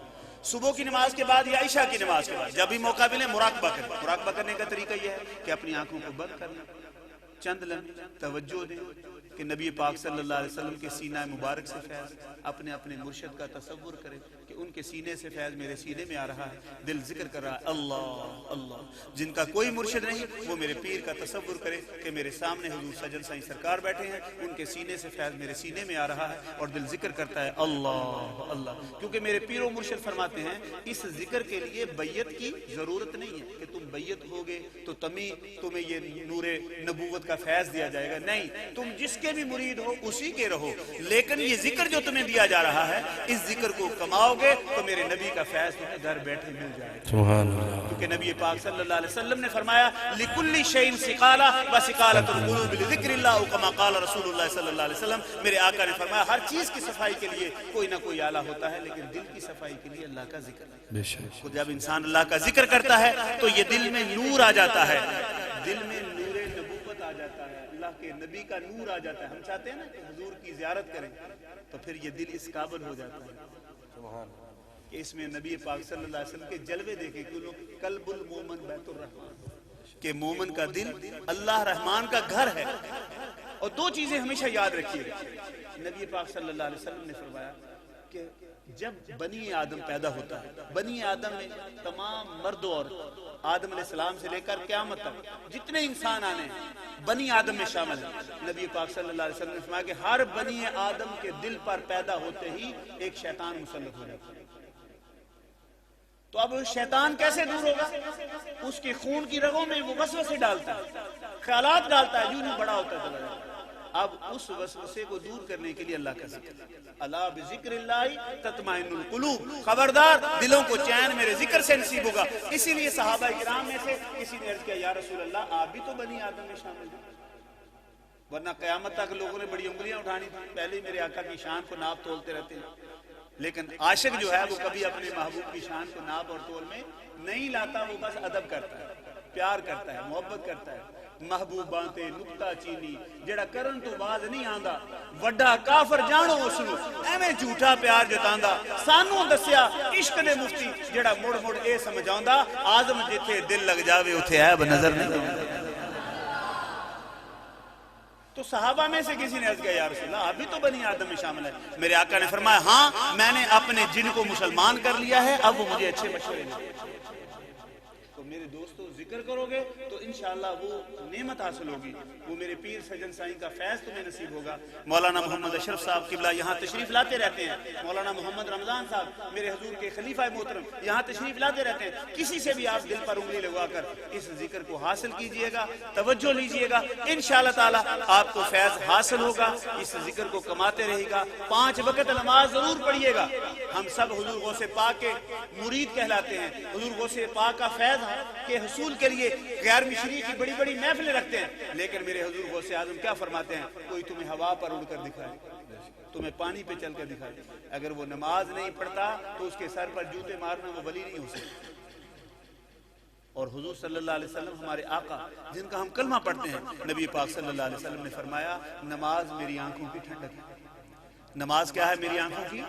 C: صبح کی نماز کے بعد یا عشاء کی نماز کے بعد جب بھی موقع ملے مراقبہ کریں۔ مراقبہ کرنے کا طریقہ یہ ہے کہ اپنی آنکھوں کو بند کرنا، چند لمحے توجہ دیں کہ نبی پاک صلی اللہ علیہ وسلم کے سینہ مبارک سے فیض، اپنے اپنے مرشد کا تصور کریں کہ ان کے سینے سے فیض میرے سینے میں آ رہا ہے، دل ذکر کر رہا ہے اللہ اللہ۔ جن کا کوئی مرشد نہیں وہ میرے پیر کا تصور کرے کہ میرے سامنے حضور سجن سائیں سرکار بیٹھے ہیں، ان کے سینے سے فیض میرے سینے میں آ رہا ہے اور دل ذکر کرتا ہے اللہ اللہ۔ کیونکہ میرے پیر و مرشد فرماتے ہیں اس ذکر کے لیے بیعت کی ضرورت نہیں ہے کہ تم بیعت ہوگے تو تمہیں یہ نور نبوت کا فیض دیا جائے گا. نہیں, تم جس کے بھی مرید ہو اسی کے رہو, لیکن یہ ذکر جو تمہیں دیا جا رہا ہے اس ذکر کو کماؤ گے تو میرے نبی کا فیض تمہیں گھر بیٹھے مل جائے گا.
B: سبحان اللہ.
C: کیونکہ نبی پاک صلی اللہ علیہ وسلم نے فرمایا لِكُلِّ شَيْءٍ سِقَالَةٌ وَسِقَالَةُ الْقُلُوبِ لِذِكْرِ اللَّهِ أو كما قال رسول اللہ صلی اللہ علیہ وسلم. میرے آقا نے فرمایا ہر چیز کی صفائی کے لیے کوئی نہ کوئی آلہ ہوتا ہے, لیکن دل کی صفائی کے لیے اللہ کا ذکر.
B: بے شک.
C: جب انسان اللہ کا ذکر کرتا ہے تو یہ دل میں نور آ جاتا ہے, دل میں نور نبوت آ جاتا ہے, اللہ کے نبی کا نور آ جاتا ہے. ہم چاہتے ہیں نا کہ حضور کی زیارت کریں تو پھر یہ دل اس قابل ہو جاتا ہے کہ اس میں نبی پاک صلی اللہ علیہ وسلم کے جلوے دیکھیں کہ لوگ قلب المومن بیت الرحمن, کہ مومن کا دل اللہ رحمان کا گھر ہے. اور دو چیزیں ہمیشہ یاد رکھیے گا. نبی پاک صلی اللہ علیہ وسلم نے فرمایا کہ جب بنی آدم پیدا ہوتا ہے, بنی آدم میں تمام مرد اور آدم علیہ السلام سے لے کر قیامت تک جتنے انسان آنے ہیں بنی آدم میں شامل ہیں. نبی پاک صلی اللہ علیہ وسلم نے فرمایا کہ ہر بنی آدم کے دل پر پیدا ہوتے ہی ایک شیطان مسلط ہو جاتا ہے. تو اب شیطان کیسے دور ہوگا؟ اس کے خون کی رگوں میں وہ وسوسے ڈالتا ہے, خیالات ڈالتا ہے, یوں بڑا ہوتا چلا جاتا ہے. اب اس وسوسے کو دور کرنے کے لیے اللہ کا ذکر, الا بذکر اللہ تطمئن القلوب, خبردار دلوں کو چین میرے ذکر سے نصیب ہوگا. اسی لیے صحابہ کرام میں سے کسی نے عرض کیا یا رسول اللہ آپ بھی تو بنی آدم میں شامل ہیں, ورنہ قیامت تک لوگوں نے بڑی انگلیاں اٹھانی تھی. پہلے ہی میرے آقا کی شان کو ناپ تولتے رہتے ہیں, لیکن عاشق جو ہے وہ کبھی اپنے محبوب کی شان کو ناپ اور تول میں نہیں لاتا, وہ بس ادب کرتا ہے, پیار کرتا ہے, محبت کرتا ہے. محبوباں تے نکتا چینی جڑا کرن تو باز نہیں آندا, وڈا کافر جانو اس نو ایویں جھوٹا پیار جتاندا. سانو دسیا عشق دے مفتی جڑا مڑ مڑ اے سمجھاوندا آزم جتھے دل لگ جاوے اوتھے عیب نظر نہیں آوندا. تو صحابہ میں سے کسی نے عرض کیا یا رسول اللہ آپ بھی تو بنی آدم میں شامل ہے. میرے آقا نے فرمایا ہاں میں نے اپنے جن کو مسلمان کر لیا ہے, اب وہ مجھے اچھے مشورے دیں. تو میرے دوستو ذکر کرو گے تو انشاءاللہ وہ نعمت حاصل ہوگی, وہ میرے پیر سجن سائیں کا فیض تمہیں نصیب ہوگا. مولانا محمد اشرف صاحب قبلہ یہاں تشریف لاتے رہتے ہیں, مولانا محمد رمضان صاحب میرے حضور کے خلیفہ محترم یہاں تشریف لاتے رہتے ہیں. کسی سے بھی آپ دل پر انگلی لگوا کر اس ذکر کو حاصل کیجئے گا, توجہ لیجئے گا, انشاءاللہ تعالی آپ کو فیض حاصل ہوگا. اس ذکر کو کماتے رہے گا, 5 وقت نماز ضرور پڑھیے گا. ہم سب حضور غوث پاک کے مرید کہلاتے ہیں, حضور غوث پاک کا فیض کے حصول کے لیے غیر مشری کی بڑی بڑی محفلیں رکھتے ہیں, لیکن میرے حضور غوث اعظم کیا فرماتے ہیں, کوئی تمہیں ہوا پر اڑ کر دکھائے, تمہیں پانی پہ چل کر دکھائے, اگر وہ نماز نہیں پڑھتا تو اس کے سر پر جوتے مارنا وہ ولی نہیں ہو سکتا. اور حضور صلی اللہ علیہ وسلم ہمارے آقا جن کا ہم کلمہ پڑھتے ہیں, نبی پاک صلی اللہ علیہ وسلم نے فرمایا نماز میری آنکھوں کی ٹھنڈک ہے. نماز کیا ہے؟ میری آنکھوں کی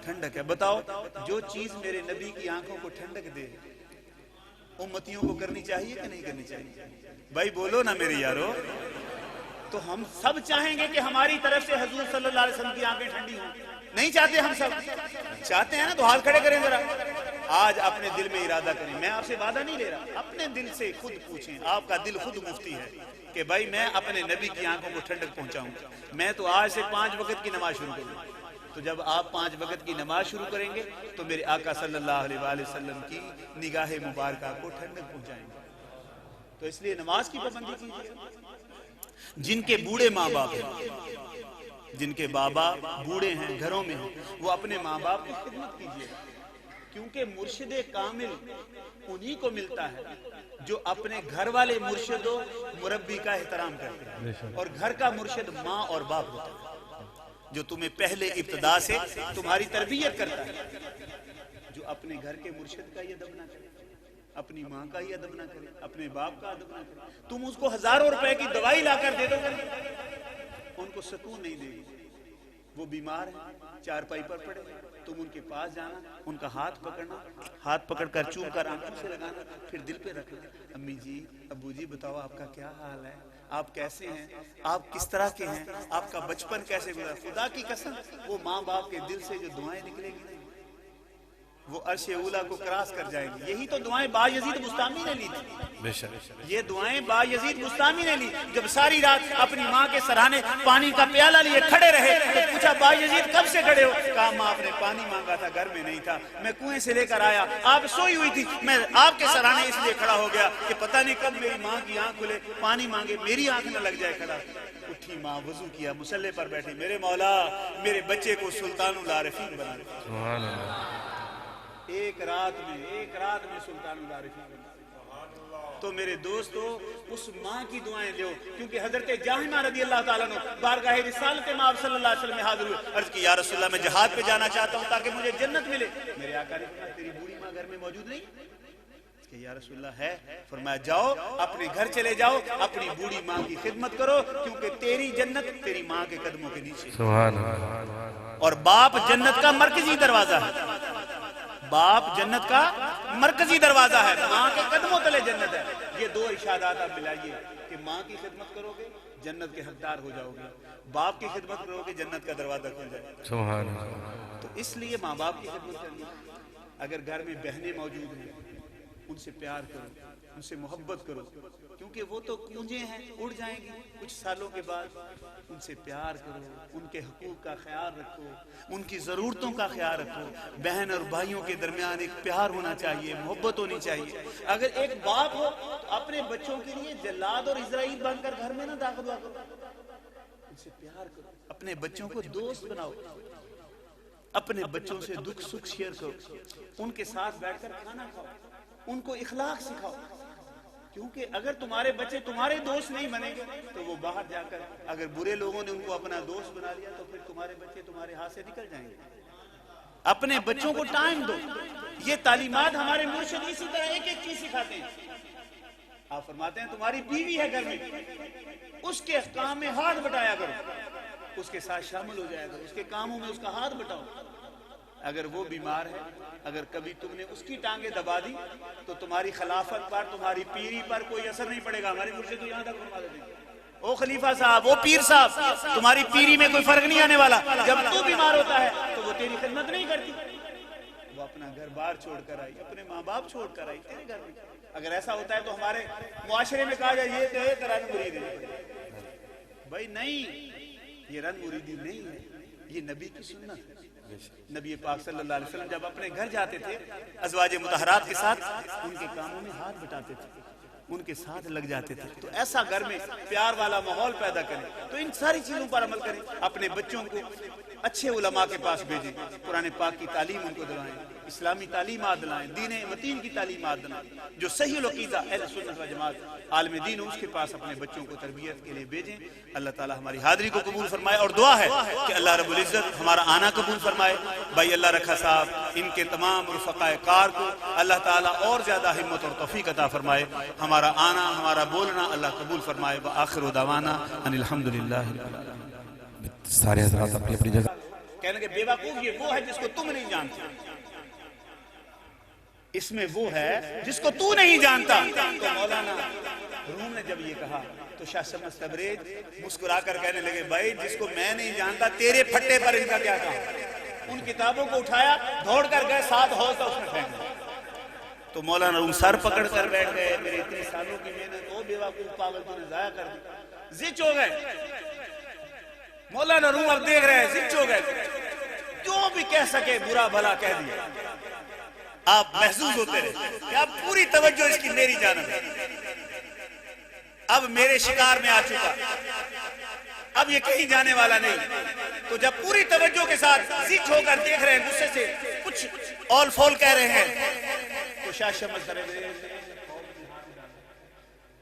C: ٹھنڈک ہے. بتاؤ جو چیز میرے نبی کی آنکھوں کو ٹھنڈک دے امتیوں کو کرنی چاہیے کہ نہیں کرنی چاہیے؟ بھائی بولو نا میرے یارو. تو ہم سب چاہیں گے کہ ہماری طرف سے حضور صلی اللہ علیہ وسلم کی آنکھیں ٹھنڈی ہوں, نہیں چاہتے؟ ہم سب چاہتے ہیں نا, تو ہاتھ کھڑے کریں ذرا. آج اپنے دل میں ارادہ کریں, میں آپ سے وعدہ نہیں لے رہا, اپنے دل سے خود پوچھیں, آپ کا دل خود مفتی ہے کہ بھائی میں اپنے نبی کی آنکھوں کو ٹھنڈک پہنچاؤں. میں تو آج سے 5 وقت کی نماز شروع کروں. تو جب آپ 5 وقت کی نماز شروع کریں گے تو میرے آقا صلی اللہ علیہ وآلہ وسلم کی نگاہ مبارکہ کو ٹھنڈک پہنچائیں گے. تو اس لیے نماز کی پابندی کیجیے. جن کے بوڑھے ماں باپ ہیں, جن کے بابا بوڑھے ہیں, گھروں میں ہیں, وہ اپنے ماں باپ کی خدمت کیجیے, کیونکہ مرشد کامل انہی کو ملتا ہے جو اپنے گھر والے مرشد و مربی کا احترام کرتے ہیں. اور گھر کا مرشد ماں اور باپ ہوتا ہے جو تمہیں پہلے ابتدا سے تمہاری تربیت کرتا ہے. جو اپنے گھر کے مرشد کا یہ ادب نہ کرے, اپنی ماں کا ہی ادب نہ کرے, اپنے باپ کا ادب نہ کرے, تم اس کو ہزاروں روپے کی دوائی لا کر دے دو گے, ان کو سکون نہیں دے گی. وہ بیمار ہیں, چارپائی پر پڑے, تم ان کے پاس جانا, ان کا ہاتھ پکڑنا, ہاتھ پکڑ کر چوم کر آنکھوں سے لگانا, پھر دل پہ رکھنا, امی جی ابو جی بتاؤ آپ کا کیا حال ہے, آپ کیسے ہیں, آپ کس طرح کے ہیں, آپ کا بچپن کیسے گزرا. خدا کی قسم وہ ماں باپ کے دل سے جو دعائیں نکلیں گی وہ عرش اولا کو کراس کر جائیں گے. یہی تو دعائیں بایزید بستامی نے لی تھی.
B: بے شک.
C: یہ دعائیں بایزید بستامی نے لی. جب ساری رات اپنی ماں کے سرہانے پانی کا پیالہ لیے کھڑے رہے تو پوچھا بایزید کب سے کھڑے ہو؟ کہا ماں آپ نے پانی مانگا تھا، گھر میں نہیں تھا، میں کنویں سے لے کر آیا، آپ سوئی ہوئی تھی، میں آپ کے سرہانے اس لیے کھڑا ہو گیا کہ پتہ نہیں کب میری ماں کی آنکھ کھلے، پانی مانگے، میری آنکھ نہ لگ جائے. کھڑا اٹھی ماں، وضو کیا، مصلے پر بیٹھی، میرے مولا میرے بچے کو سلطان العارفین بنا دے.
B: سبحان اللہ.
C: ایک رات میں سلطان العارفین. تو میرے دوستو اس ماں کی دعائیں لو، کیونکہ حضرت جاہمہ رضی اللہ تعالیٰ عنہ بارگاہ رسالت مآب صلی اللہ علیہ وسلم میں حاضر ہوئے. عرض کی یا رسول اللہ میں جہاد پہ جانا چاہتا ہوں تاکہ مجھے جنت ملے. میرے آقا نے فرمایا تیری بوڑھی ماں گھر میں موجود نہیں؟ کہ یا رسول اللہ ہے. فرمایا جاؤ اپنے گھر چلے جاؤ، اپنی بوڑھی ماں کی خدمت کرو، کیونکہ تیری جنت تیری ماں کے قدموں کے نیچے.
B: سبحان اللہ.
C: اور باپ جنت کا مرکزی دروازہ ہے. باپ جنت کا مرکزی دروازہ ہے، ماں کے قدموں تلے جنت ہے. یہ دو ارشادات آپ ملائیے کہ ماں کی خدمت کرو گے جنت کے حقدار ہو جاؤ گے، باپ کی خدمت کرو گے جنت کا دروازہ کھل جائے گا.
B: سبحان اللہ.
C: تو اس لیے ماں باپ کی خدمت کرنی. اگر گھر میں بہنیں موجود ہیں ان سے پیار کرو، ان سے محبت کرو، کیونکہ وہ تو کونجیں ہیں، اڑ جائیں گی کچھ سالوں کے بعد. ان سے پیار کرو، ان کے حقوق کا خیال رکھو، ان کی ضرورتوں کا خیال رکھو. بہن اور بھائیوں کے درمیان ایک پیار ہونا چاہیے، محبت ہونی چاہیے. اگر ایک باپ ہو تو اپنے بچوں کے لیے جلاد اور اسرائیل بن کر گھر میں نہ داخل ہوا کرو. ان سے پیار کرو، اپنے بچوں کو دوست بناؤ، اپنے بچوں سے دکھ سکھ شیئر کرو، ان کے ساتھ بیٹھ کر کھانا کھاؤ، ان کو اخلاق سکھاؤ. کیونکہ اگر تمہارے بچے تمہارے دوست نہیں بنیں گے تو وہ باہر جا کر اگر برے لوگوں نے ان کو اپنا دوست بنا لیا تو پھر تمہارے بچے تمہارے ہاتھ سے نکل جائیں گے. اپنے بچوں کو ٹائم دو. یہ تعلیمات ہمارے مرشد اسی طرح ایک ایک چیز سکھاتے ہیں. آپ فرماتے ہیں تمہاری بیوی ہے گھر میں، اس کے کام میں ہاتھ بٹایا کرو، اس کے ساتھ شامل ہو جایا کرو، اس کے کاموں میں اس کا ہاتھ بٹاؤ. اگر وہ بیمار ہے، اگر کبھی تم نے اس کی ٹانگیں دبا دی تو تمہاری خلافت پر، تمہاری پیری پر کوئی اثر نہیں پڑے گا. ہماری مرشد تو یہاں تک فرما دیتے ہیں او خلیفہ صاحب، او پیر صاحب، تمہاری پیری میں کوئی فرق نہیں آنے والا. جب تو بیمار ہوتا ہے تو وہ تیری خدمت نہیں کرتی. وہ اپنا گھر بار چھوڑ کر آئی، اپنے ماں باپ چھوڑ کر آئی تیرے گھر میں. اگر ایسا ہوتا ہے تو ہمارے معاشرے میں کہا جائے یہ تو ہے رن مریدی. بھائی نہیں، یہ رن مریدی نہیں ہے، یہ نبی کی سنت ہے. نبی پاک صلی اللہ علیہ وسلم جب اپنے گھر جاتے تھے ازواج مطہرات کے ساتھ ان کے کاموں میں ہاتھ بٹاتے تھے، ان کے ساتھ لگ جاتے تھے. تو ایسا گھر میں پیار والا ماحول پیدا کریں. تو ان ساری چیزوں پر عمل کریں. اپنے بچوں کو اچھے علماء کے پاس بھیجیں، قرآن پاک کی تعلیم ان کو دلائیں، اسلامی تعلیمات دلائیں، دین متین کی تعلیمات دلائیں. جو صحیح العقیدہ اہل سنت و جماعت عالم دین اس کے پاس اپنے بچوں کو تربیت کے لیے بھیجیں. اللہ تعالی ہماری حاضری کو قبول فرمائے. اور دعا ہے کہ اللہ رب العزت ہمارا آنا قبول فرمائے. بھائی اللہ رکھا صاحب ان کے تمام رفقائے کار کو اللہ تعالی اور زیادہ ہمت اور توفیق عطا فرمائے. ہمارا آنا، ہمارا بولنا اللہ قبول فرمائے. وآخر دعوانا ان الحمدللہ.
B: سارے حضرات اپنی اپنی جگہ.
C: کہنے کہ بیوقوف یہ وہ ہے جس کو تم نہیں جانتے، اس میں وہ ہے جس کو تو نہیں جانتا. تو مولانا روم نے جب یہ کہا تو شاہ شمس تبریز مسکرا کر کہنے لگے بھائی جس کو میں نہیں جانتا تیرے پھٹے پر ان کا کیا کام. ان کتابوں کو اٹھایا، دوڑ کر گئے، 7 حوض تھا اس میں پھینک دیا. تو مولانا روم سر پکڑ کر بیٹھ گئے. میرے اتنے سالوں کی محنت او بیوقوف پاگل تو نے ضائع کر دی. زچ ہو گئے. مولانا روم اب دیکھ رہے ہیں زچ ہو گئے، جو بھی کہہ سکے برا بھلا کہہ دیا. آپ محظوظ ہوتے رہے کہ اب پوری توجہ اس کی میری جانب ہے، اب میرے شکار میں آ چکا، اب یہ کہیں جانے والا نہیں. تو جب پوری توجہ کے ساتھ زچ ہو کر دیکھ رہے ہیں، غصے سے کچھ اول فول کہہ رہے ہیں، تو شاہ شمس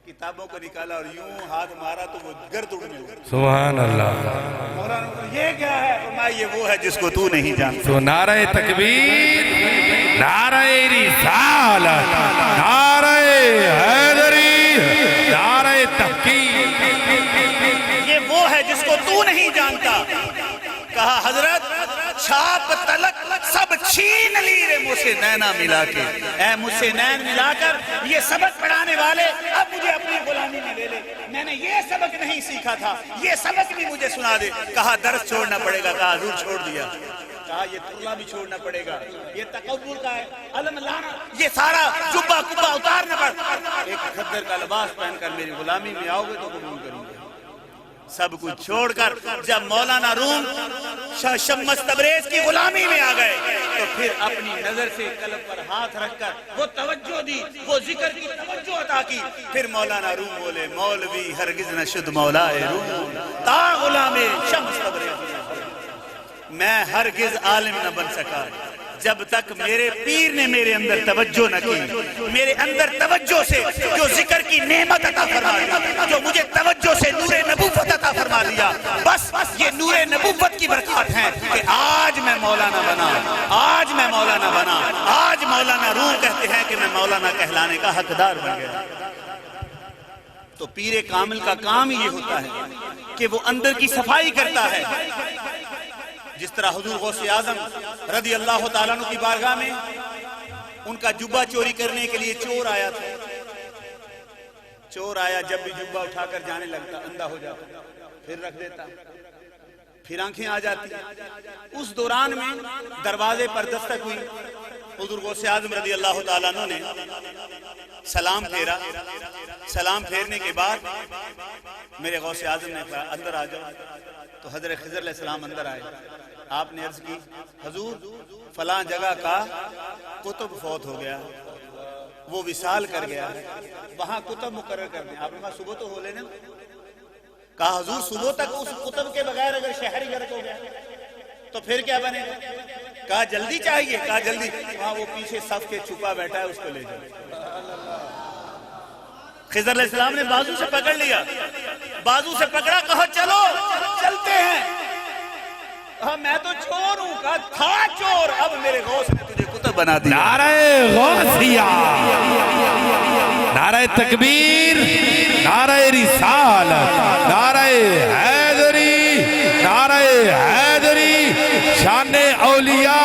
C: کتابوں کو نکالا اور یوں ہاتھ مارا تو وہ گرد اڑنے لگا.
B: سبحان اللہ.
C: مولانا یہ کیا ہے؟ فرمایا یہ وہ ہے جس کو تو نہیں جانتا.
B: تو نعرہ تکبیر، نعرہ رسالت، نعرہ حیدری، نعرہ تحقیق.
C: یہ وہ ہے جس کو تو نہیں جانتا. کہا حضرت چھاپ تلک سب چھین لی رے مجھ سے نینا ملا کے. اے مجھ سے نین ملا کر یہ سبق پڑھانے والے اب مجھے اپنی غلامی میں لے لے. میں نے یہ سبق نہیں سیکھا تھا، یہ سبق بھی مجھے سنا دے. کہا درس چھوڑنا پڑے گا. کہا حضور چھوڑ دیا. کہا یہ ترلا بھی چھوڑنا پڑے گا، یہ تکبر کا ہے، علم لانا، یہ سارا جبہ کبہ اتارنا پڑا، ایک خدر کا لباس پہن کر میری غلامی میں آؤ گے تو قبول کروں گا۔ سب کچھ چھوڑ کر جب مولانا روم شاہ شمس تبریز کی غلامی میں آ گئے تو پھر اپنی نظر سے قلب پر ہاتھ رکھ کر وہ توجہ دی، وہ ذکر کی توجہ عطا کی۔ پھر مولانا روم بولے مولوی ہرگز نہ شد مولائے روم تا غلام شمس تبریز، میں ہرگز عالم نہ بن سکا جب تک میرے پیر نے میرے اندر توجہ نہ کی، میرے اندر توجہ سے جو ذکر کی نعمت عطا فرما دی، جو مجھے توجہ سے نور نبوت عطا فرما دیا، بس یہ نور نبوت کی برکات ہیں کہ آج میں مولانا بنا، آج میں مولانا بنا، آج مولانا روم کہتے ہیں کہ میں مولانا کہلانے کا حقدار بن گیا۔ تو پیر کامل کا کام یہ ہوتا ہے کہ وہ اندر کی صفائی کرتا ہے۔ جس طرح حضور غوث اعظم رضی اللہ تعالیٰ عنہ کی بارگاہ میں ان کا جبہ چوری کرنے کے لیے چور آیا تھا، چور آیا، جب بھی جبہ اٹھا کر جانے لگتا اندھا ہو جاتا، پھر رکھ دیتا، پھر آنکھیں آ جاتی۔ اس دوران میں دروازے پر دستک ہوئی، حضور غوث اعظم رضی اللہ تعالیٰ عنہ نے سلام پھیرا، سلام پھیرنے کے بعد میرے غوث اعظم نے کہا اندر آ جاؤ، تو حضرت خضر علیہ السلام اندر آئے۔ آپ نے عرض کی حضور فلاں جگہ کا کتب فوت ہو گیا، وہ وصال کر گیا، وہاں کتب مقرر کر دیں۔ آپ نے کہا صبح تو ہو لینے، کہا حضور صبح تک اس کتب کے بغیر اگر شہر ہی غرق ہو گیا تو پھر کیا بنے گا؟ کہا جلدی چاہیے، کہا جلدی، وہاں وہ پیچھے صف کے چھپا بیٹھا ہے، اس کو لے جاؤ۔ خضر علیہ السلام نے بازو سے پکڑ لیا، بازو سے پکڑا، کہا چلو چلتے ہیں۔ کہا میں تو چور ہوں، کہا تھا چور، اب میرے غوث نے تجھے کتب بنا دیا۔
B: نعرہ غوثیہ، نعرہ تکبیر، نعرہ رسالت، نعرہ حیدری، نعرہ حیدری، شان اولیاء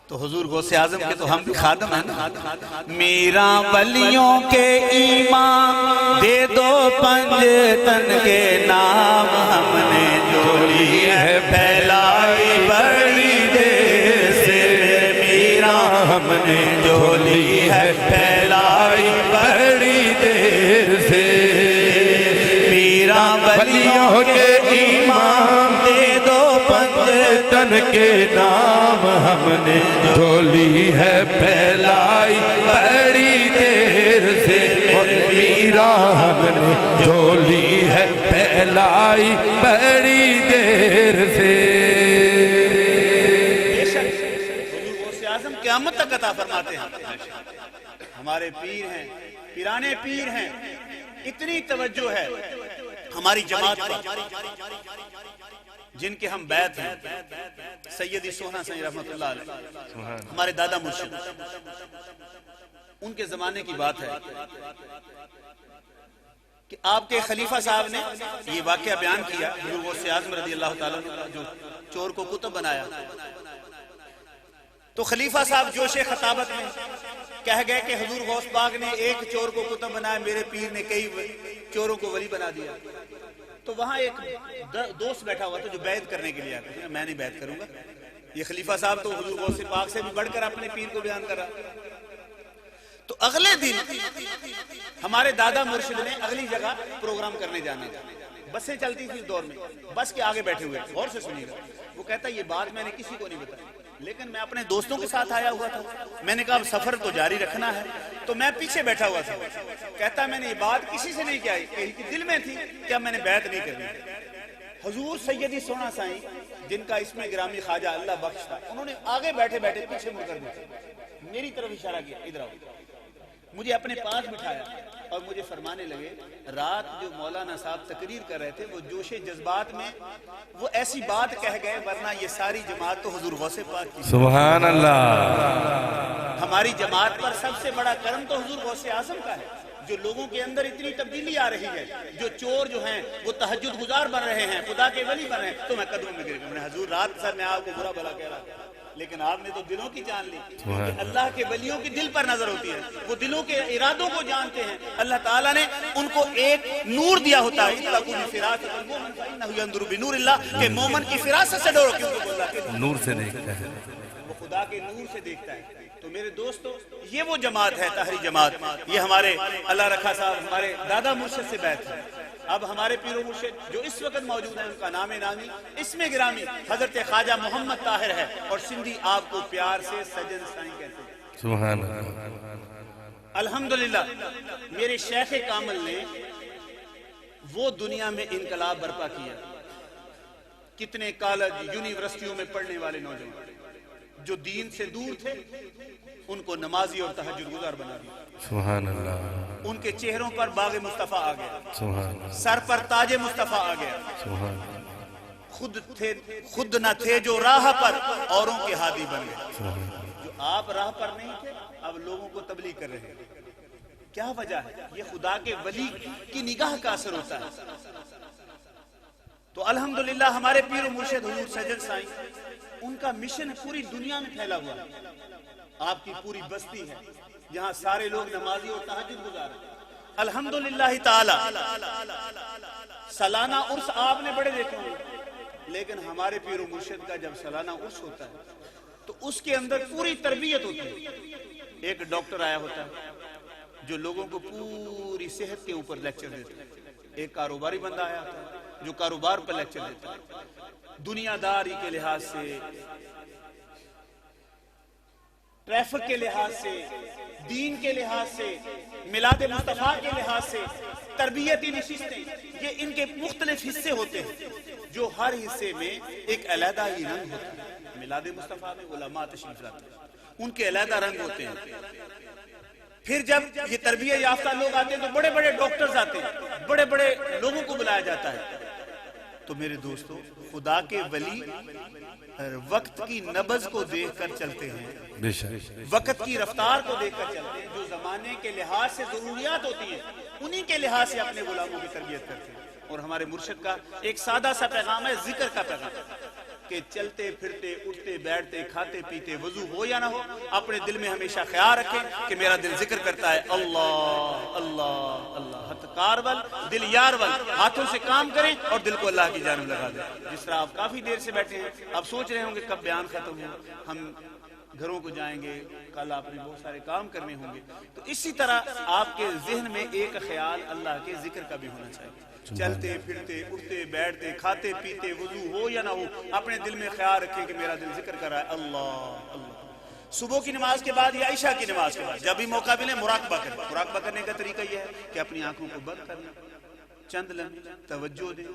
C: تو حضور غوث اعظم کے تو ہم بھی خادم ہیں نا۔ میرا ولیوں کے ایمان دے دو پنجتن کے نام، ہم نے جولی ہے پھیلائی بڑی دیر سے، میرا ہم نے جولی ہے پھیلائی بڑی دیر سے، میرا ولیوں کے ایمان دے دو پنجتن کے نام، ہم نے جولی ہے پھیلائی بڑی دیر سے، میرا ہم نے جولی ہے پھیلائی بڑی دیر سے۔ بے شک حضور غوث اعظم قیامت تک عطا فرماتے ہیں۔ ہمارے پیر ہیں، پیرانے پیر ہیں، اتنی توجہ ہے ہماری جماعت پر، جن کے ہم بیعت ہیں، سیدی سونا سید رحمت اللہ علیہ، ہمارے دادا مرشد، ان کے زمانے کی بات ہے کہ آپ کے خلیفہ صاحب نے یہ واقعہ بیان کیا، حضور غوث اعظم رضی اللہ تعالیٰ عنہ جو چور کو کتب بنایا، تو خلیفہ صاحب جوش خطابت میں کہہ گئے کہ حضور غوث پاک نے ایک چور کو کتب بنایا، میرے پیر نے کئی چوروں کو ولی بنا دیا۔ تو وہاں ایک دوست بیٹھا ہوا تھا جو بیعت کرنے کے لیے آیا تھا، میں نہیں بیعت کروں گا، یہ خلیفہ صاحب تو حضور غوث پاک سے بھی بڑھ کر اپنے پیر کو بیان کر رہا۔ تو اگلے دن ہمارے دادا مرشد نے اگلی جگہ پروگرام کرنے جانا تھا، بسیں چلتی تھی اس دور میں، بس کے آگے بیٹھے ہوئے، غور سے سنیے گا۔ وہ کہتا یہ بات میں نے کسی کو نہیں بتائی، لیکن میں اپنے دوستوں کے ساتھ آیا ہوا تھا، میں نے کہا اب سفر تو جاری رکھنا ہے، تو میں پیچھے بیٹھا ہوا تھا۔ کہتا میں نے یہ بات کسی سے نہیں کہی کہ دل میں تھی کہ اب میں نے بیعت نہیں کرنی۔ حضور سیدی سونا سائیں جن کا اسم گرامی خواجہ اللہ بخش تھا، انہوں نے آگے بیٹھے بیٹھے پیچھے مڑ کر دیکھا، میری طرف اشارہ کیا، ادھر آؤ، مجھے اپنے پاس بٹھایا اور مجھے فرمانے لگے، رات جو مولانا صاحب تقریر کر رہے تھے وہ جوش جذبات میں وہ ایسی بات کہہ گئے، ورنہ یہ ساری جماعت تو حضور غوث پاک کی۔
B: سبحان اللہ۔
C: ہماری جماعت پر سب سے بڑا کرم تو حضور غوث اعظم کا ہے، جو لوگوں کے اندر اتنی تبدیلی آ رہی ہے، جو چور جو ہیں وہ تہجد گزار بن رہے ہیں، خدا کے ولی بن رہے ہیں۔ تو میں قدموں میں گر گیا، میں نے حضور رات سر میں آپ کو برا بھلا کہہ رہا، لیکن آپ نے تو دلوں کی جان لی. اللہ کے ولیوں کی دل پر نظر ہوتی ہے, وہ دلوں کے ارادوں کو جانتے ہیں. اللہ تعالیٰ نے ان کو ایک نور دیا ہوتا ہے, کہ مومن کی فراست سے ڈرو کیونکہ اللہ کے
B: نور سے دیکھتا ہے,
C: وہ خدا کے نور سے دیکھتا ہے. تو میرے دوستو, یہ وہ جماعت ہے طاہری جماعت. یہ ہمارے اللہ رکھا صاحب ہمارے دادا مرشد سے بیعت ہے. اب ہمارے پیر و مرشد جو اس وقت موجود ہیں, ان کا نام نامی اسم گرامی حضرت خواجہ محمد طاہر ہے, اور سندھی آپ کو پیار سے سجن سائیں کہتے ہیں.
B: سبحان اللہ.
C: الحمدللہ میرے شیخ کامل نے وہ دنیا میں انقلاب برپا کیا. کتنے کالج یونیورسٹیوں میں پڑھنے والے نوجوان جو دین سے دور تھے, ان کو نمازی اور تہجد گزار بنا دیا.
B: سبحان اللہ.
C: ان کے چہروں پر باغ مصطفیٰ آ گیا,
B: سبحان اللہ.
C: سر پر تاج مصطفیٰ آ گیا.
B: سبحان اللہ.
C: خود نہ تھے جو راہ پر, اوروں کے ہادی بن گئے.
B: سبحان اللہ.
C: جو آپ راہ پر نہیں تھے, اب لوگوں کو تبلیغ کر رہے ہیں. کیا وجہ ہے؟ یہ خدا کے ولی کی نگاہ کا اثر ہوتا ہے. تو الحمدللہ ہمارے پیر و مرشد حضور سجن سائیں, ان کا مشن پوری دنیا میں پھیلا ہوا ہے. آپ کی پوری بستی ہے جہاں سارے لوگ نمازی اور تہجد گزار ہیں. الحمدللہ تعالی سالانہ عرس آپ نے بڑے دیکھے ہوں, لیکن ہمارے پیر و مرشد کا جب سالانہ عرس ہوتا ہے تو اس کے اندر پوری تربیت ہوتی ہے. ایک ڈاکٹر آیا ہوتا ہے جو لوگوں کو پوری صحت کے اوپر لیکچر دیتا ہے. ایک کاروباری بندہ آیا ہوتا ہے جو کاروبار پر لیکچر دیتا ہے. دنیا داری کے لحاظ سے, ٹریفک کے لحاظ سے, دین کے لحاظ سے, میلاد مصطفیٰ کے لحاظ سے, تربیتی نشستیں, یہ ان کے مختلف حصے ہوتے ہیں جو ہر حصے میں ایک علیحدہ ہی رنگ ہوتا ہے. میلاد مصطفیٰ میں علماء تشریف لاتے ہیں, ان کے علیحدہ رنگ ہوتے ہیں. پھر جب یہ تربیت یافتہ لوگ آتے ہیں تو بڑے بڑے ڈاکٹرز آتے ہیں, بڑے بڑے لوگوں کو بلایا جاتا ہے. تو میرے دوستو, خدا کے ولی وقت کی نبض کو دیکھ کر چلتے ہیں, وقت کی رفتار کو دیکھ کر چلتے ہیں. جو زمانے کے لحاظ سے ضروریات ہوتی ہیں انہی کے لحاظ سے اپنے غلاموں کی تربیت کرتے ہیں. اور ہمارے مرشد کا ایک سادہ سا پیغام ہے, ذکر کا پیغام, کہ چلتے پھرتے اٹھتے بیٹھتے کھاتے پیتے وضو ہو یا نہ ہو, اپنے دل میں ہمیشہ خیال رکھیں کہ میرا دل ذکر کرتا ہے اللہ اللہ اللہ. ہتھ کارول دل یارول, ہاتھوں سے کام کریں اور دل کو اللہ کی جانب لگا دیں. جس طرح آپ کافی دیر سے بیٹھے ہیں, آپ سوچ رہے ہوں گے کب بیان ختم ہو, ہم گھروں کو جائیں گے, کل آپ نے بہت سارے کام کرنے ہوں گے. تو اسی طرح آپ کے ذہن میں ایک خیال اللہ کے ذکر کا بھی ہونا چاہیے. چلتے پھرتے اٹھتے بیٹھتے کھاتے پیتے وضو ہو یا نہ ہو, اپنے دل میں خیال رکھیں کہ میرا دل ذکر کر رہا ہے اللہ اللہ. صبح کی نماز کے بعد یا عشاء کی نماز کے بعد جب بھی موقع ملے مراقبہ کریں. مراقبہ کرنے کا طریقہ یہ ہے کہ اپنی آنکھوں کو بند کرنا, چند لمحے توجہ دیں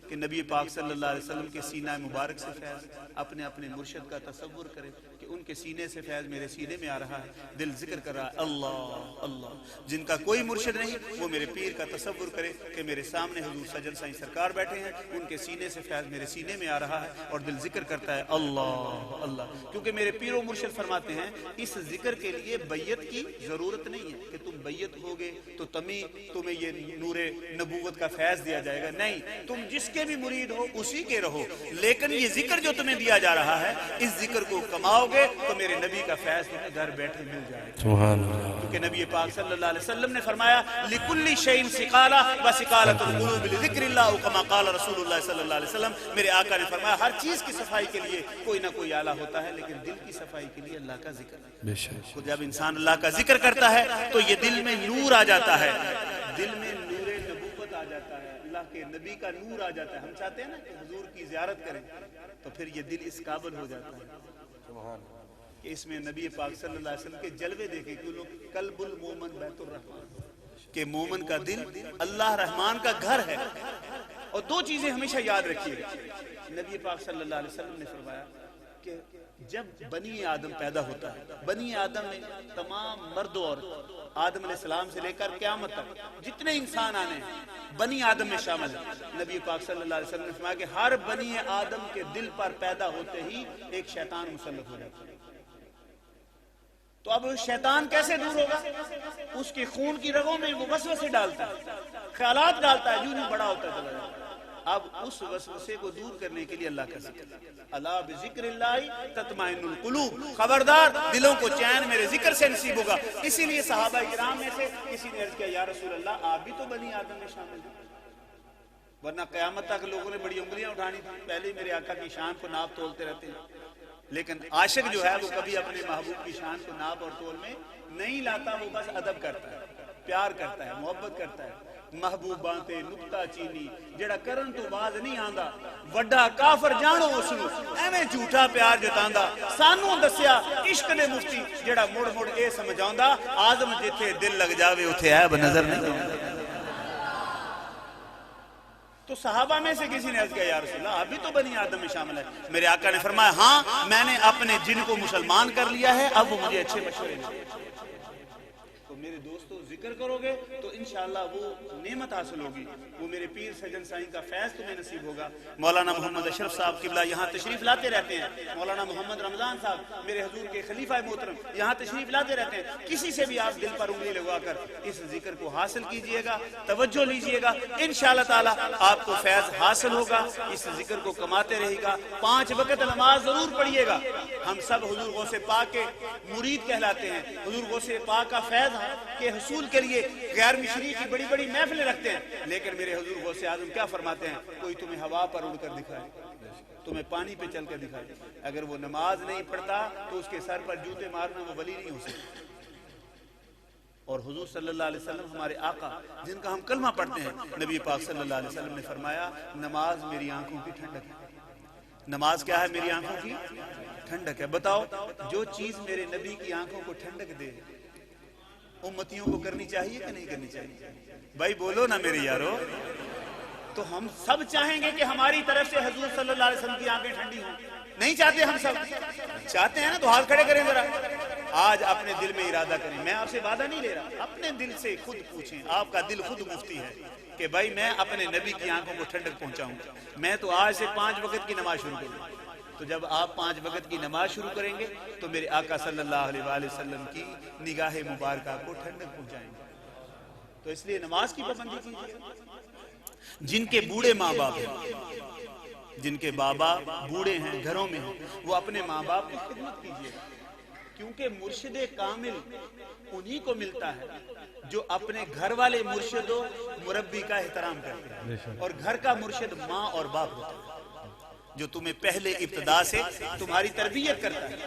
C: کہ نبی پاک صلی اللہ علیہ وسلم کے سینہ مبارک سے فیض, اپنے اپنے مرشد کا تصور کریں کہ ان کے سینے سے فیض میرے سینے میں آ رہا ہے, دل ذکر کر رہا ہے اللہ اللہ. جن کا کوئی مرشد نہیں وہ میرے پیر کا تصور کرے کہ میرے سامنے حضور سجن سائیں سرکار بیٹھے ہیں, ان کے سینے سے فیض میرے سینے میں آ رہا ہے اور دل ذکر کرتا ہے اللہ اللہ. کیونکہ میرے پیر و مرشد فرماتے ہیں اس ذکر کے لیے بیعت کی ضرورت نہیں ہے کہ تم بیعت ہوگے تو تمہیں یہ نور نبوت کا فیض دیا جائے گا. نہیں, تم جس کے بھی مرید ہو اسی کے رہو, لیکن یہ ذکر جو تمہیں دیا جا رہا ہے اس ذکر کو کماؤ گے تو میرے نبی کا فیض تمہیں گھر بیٹھے مل جائے گا.
B: سبحان اللہ.
C: کیونکہ نبی پاک صلی اللہ علیہ وسلم نے فرمایا لِكُلِّ شَيْءٍ سِقَالَةٌ وَسِقَالَةُ الْقُلُوبِ لِذِكْرِ اللَّهِ كَمَا قَالَ رسول اللہ صلی اللہ علیہ وسلم. میرے آقا نے فرمایا ہر چیز کی صفائی کے لیے کوئی نہ کوئی آلہ ہوتا ہے, لیکن دل کی صفائی کے لیے اللہ کا ذکر.
B: بے شک.
C: تو جب انسان اللہ کا ذکر کرتا ہے تو یہ دل میں نور آ جاتا ہے, دل میں نور نبوت آ جاتا ہے, اللہ کے نبی کا نور آ جاتا ہے. ہم چاہتے ہیں نا کہ حضور کی زیارت کریں, تو پھر یہ دل اس قابل ہو جاتا ہے کہ اس میں نبی پاک صلی اللہ علیہ وسلم کے جلوے دیکھیں کہ لوگ قلب المومن بیت الرحمن, کہ مومن کا دل اللہ رحمان کا گھر ہے. اور دو چیزیں ہمیشہ یاد رکھیے گا. نبی پاک صلی اللہ علیہ وسلم نے فرمایا کہ جب بنی آدم پیدا ہوتا ہے, بنی آدم میں تمام مرد اور آدم علیہ السلام سے لے کر قیامت تک جتنے انسان آنے ہیں بنی آدم میں شامل ہیں. نبی پاک صلی اللہ علیہ وسلم نے فرمایا کہ ہر بنی آدم کے دل پر پیدا ہوتے ہی ایک شیطان مسلط ہو جاتا ہے. تو اب شیطان کیسے دور ہوگا؟ اس کے خون کی رگوں میں وہ وسوسے ڈالتا ہے, خیالات ڈالتا ہے, یوں بڑا ہوتا چلا جاتا ہے. اب اس وسوسے کو دور کرنے کے لیے اللہ کا ذکر، الا بذکر اللہ تطمئن القلوب، خبردار دلوں کو چین میرے ذکر سے نصیب ہوگا۔ اسی لیے صحابہ کرام میں سے کسی نے عرض کیا یا رسول اللہ آپ بھی تو بنی آدم میں شامل ہیں، ورنہ قیامت تک لوگوں نے بڑی انگلیاں اٹھانی تھی، پہلے ہی میرے آقا کی شان کو ناپ تولتے رہتے ہیں۔ لیکن عاشق جو ہے وہ کبھی اپنے محبوب کی شان کو ناپ اور تول میں نہیں لاتا، وہ بس ادب کرتا ہے، پیار کرتا ہے، محبت کرتا ہے۔ محبوباں تے نکتا چینی جڑا کرن تو باز نہیں آندا، وڈا کافر جانو اس نو ایویں جھوٹا پیار جتاندا۔ سانو دسیا عشق دے مفتی جڑا مڑ مڑ اے سمجھاوندا آدم جتھے دل لگ جاوے اوتھے عیب نظر نہیں آوندا۔ تو صحابہ میں سے کسی نے عرض کیا یا رسول اللہ آپ بھی تو بنی آدم میں شامل ہے؟ میرے آقا نے فرمایا ہاں میں نے اپنے جن کو مسلمان کر لیا ہے، اب وہ مجھے اچھے مشورے دیں۔ تو میرے دوستو ذکر کرو گے تو انشاءاللہ وہ نعمت حاصل ہوگی، وہ میرے پیر سجن سائیں کا فیض تمہیں نصیب ہوگا۔ مولانا محمد اشرف صاحب قبلہ یہاں تشریف لاتے رہتے ہیں، مولانا محمد رمضان صاحب میرے حضور کے خلیفہ محترم یہاں تشریف لاتے رہتے ہیں۔ کسی سے بھی آپ دل پر انگلی لگوا کر اس ذکر کو حاصل کیجئے گا، توجہ لیجئے گا، انشاءاللہ تعالی آپ کو فیض حاصل ہوگا۔ اس ذکر کو کماتے رہے گا، 5 وقت نماز ضرور پڑھیے گا۔ ہم سب حضور غوث پاک کے مرید کہلاتے ہیں، حضور غوث پاک کا فیض کے حصول کے لیے غیر مشری کی بڑی بڑی محفلیں رکھتے ہیں، لیکن میرے حضور غوث اعظم کیا فرماتے ہیں؟ کوئی تمہیں ہوا پر اڑ کر دکھائے، تمہیں پانی پہ چل کر دکھائے، اگر وہ نماز نہیں پڑھتا تو اس کے سر پر جوتے مارنا وہ ولی نہیں ہو سکتا۔ اور حضور صلی اللہ علیہ وسلم ہمارے آقا جن کا ہم کلمہ پڑھتے ہیں، نبی پاک صلی اللہ علیہ وسلم نے فرمایا نماز میری آنکھوں کی ٹھنڈک ہے۔ نماز کیا ہے؟ میری آنکھوں کی ٹھنڈک ہے۔ بتاؤ جو چیز میرے نبی کی آنکھوں کو ٹھنڈک دے امتیوں کو کرنی چاہیے کہ نہیں کرنی چاہیے؟ بھائی بولو نا میرے یارو۔ تو ہم سب چاہیں گے کہ ہماری طرف سے حضور صلی اللہ علیہ وسلم کی آنکھیں ٹھنڈی ہوں، نہیں چاہتے؟ ہم سب چاہتے ہیں نا، تو ہاتھ کھڑے کریں ذرا۔ آج اپنے دل میں ارادہ کریں، میں آپ سے وعدہ نہیں لے رہا، اپنے دل سے خود پوچھیں، آپ کا دل خود مفتی ہے کہ بھائی میں اپنے نبی کی آنکھوں کو ٹھنڈک پہنچاؤں گا۔ میں تو آج سے 5 وقت کی نماز شروع کروں۔ تو جب آپ 5 وقت کی نماز شروع کریں گے تو میرے آقا صلی اللہ علیہ وآلہ وسلم کی نگاہ مبارکہ کو ٹھنڈک پہنچائیں گے۔ تو اس لیے نماز کی پابندی کیجیے۔ جن کے بوڑھے ماں باپ ہیں، جن کے بابا بوڑھے ہیں، گھروں میں ہیں، وہ اپنے ماں باپ کی خدمت کیجیے، کیونکہ مرشد کامل انہی کو ملتا ہے جو اپنے گھر والے مرشد و مربی کا احترام کرتے ہیں۔ اور گھر کا مرشد ماں اور باپ ہوتا ہے، جو تمہیں پہلے ابتدا سے تمہاری تربیت کرتا ہے۔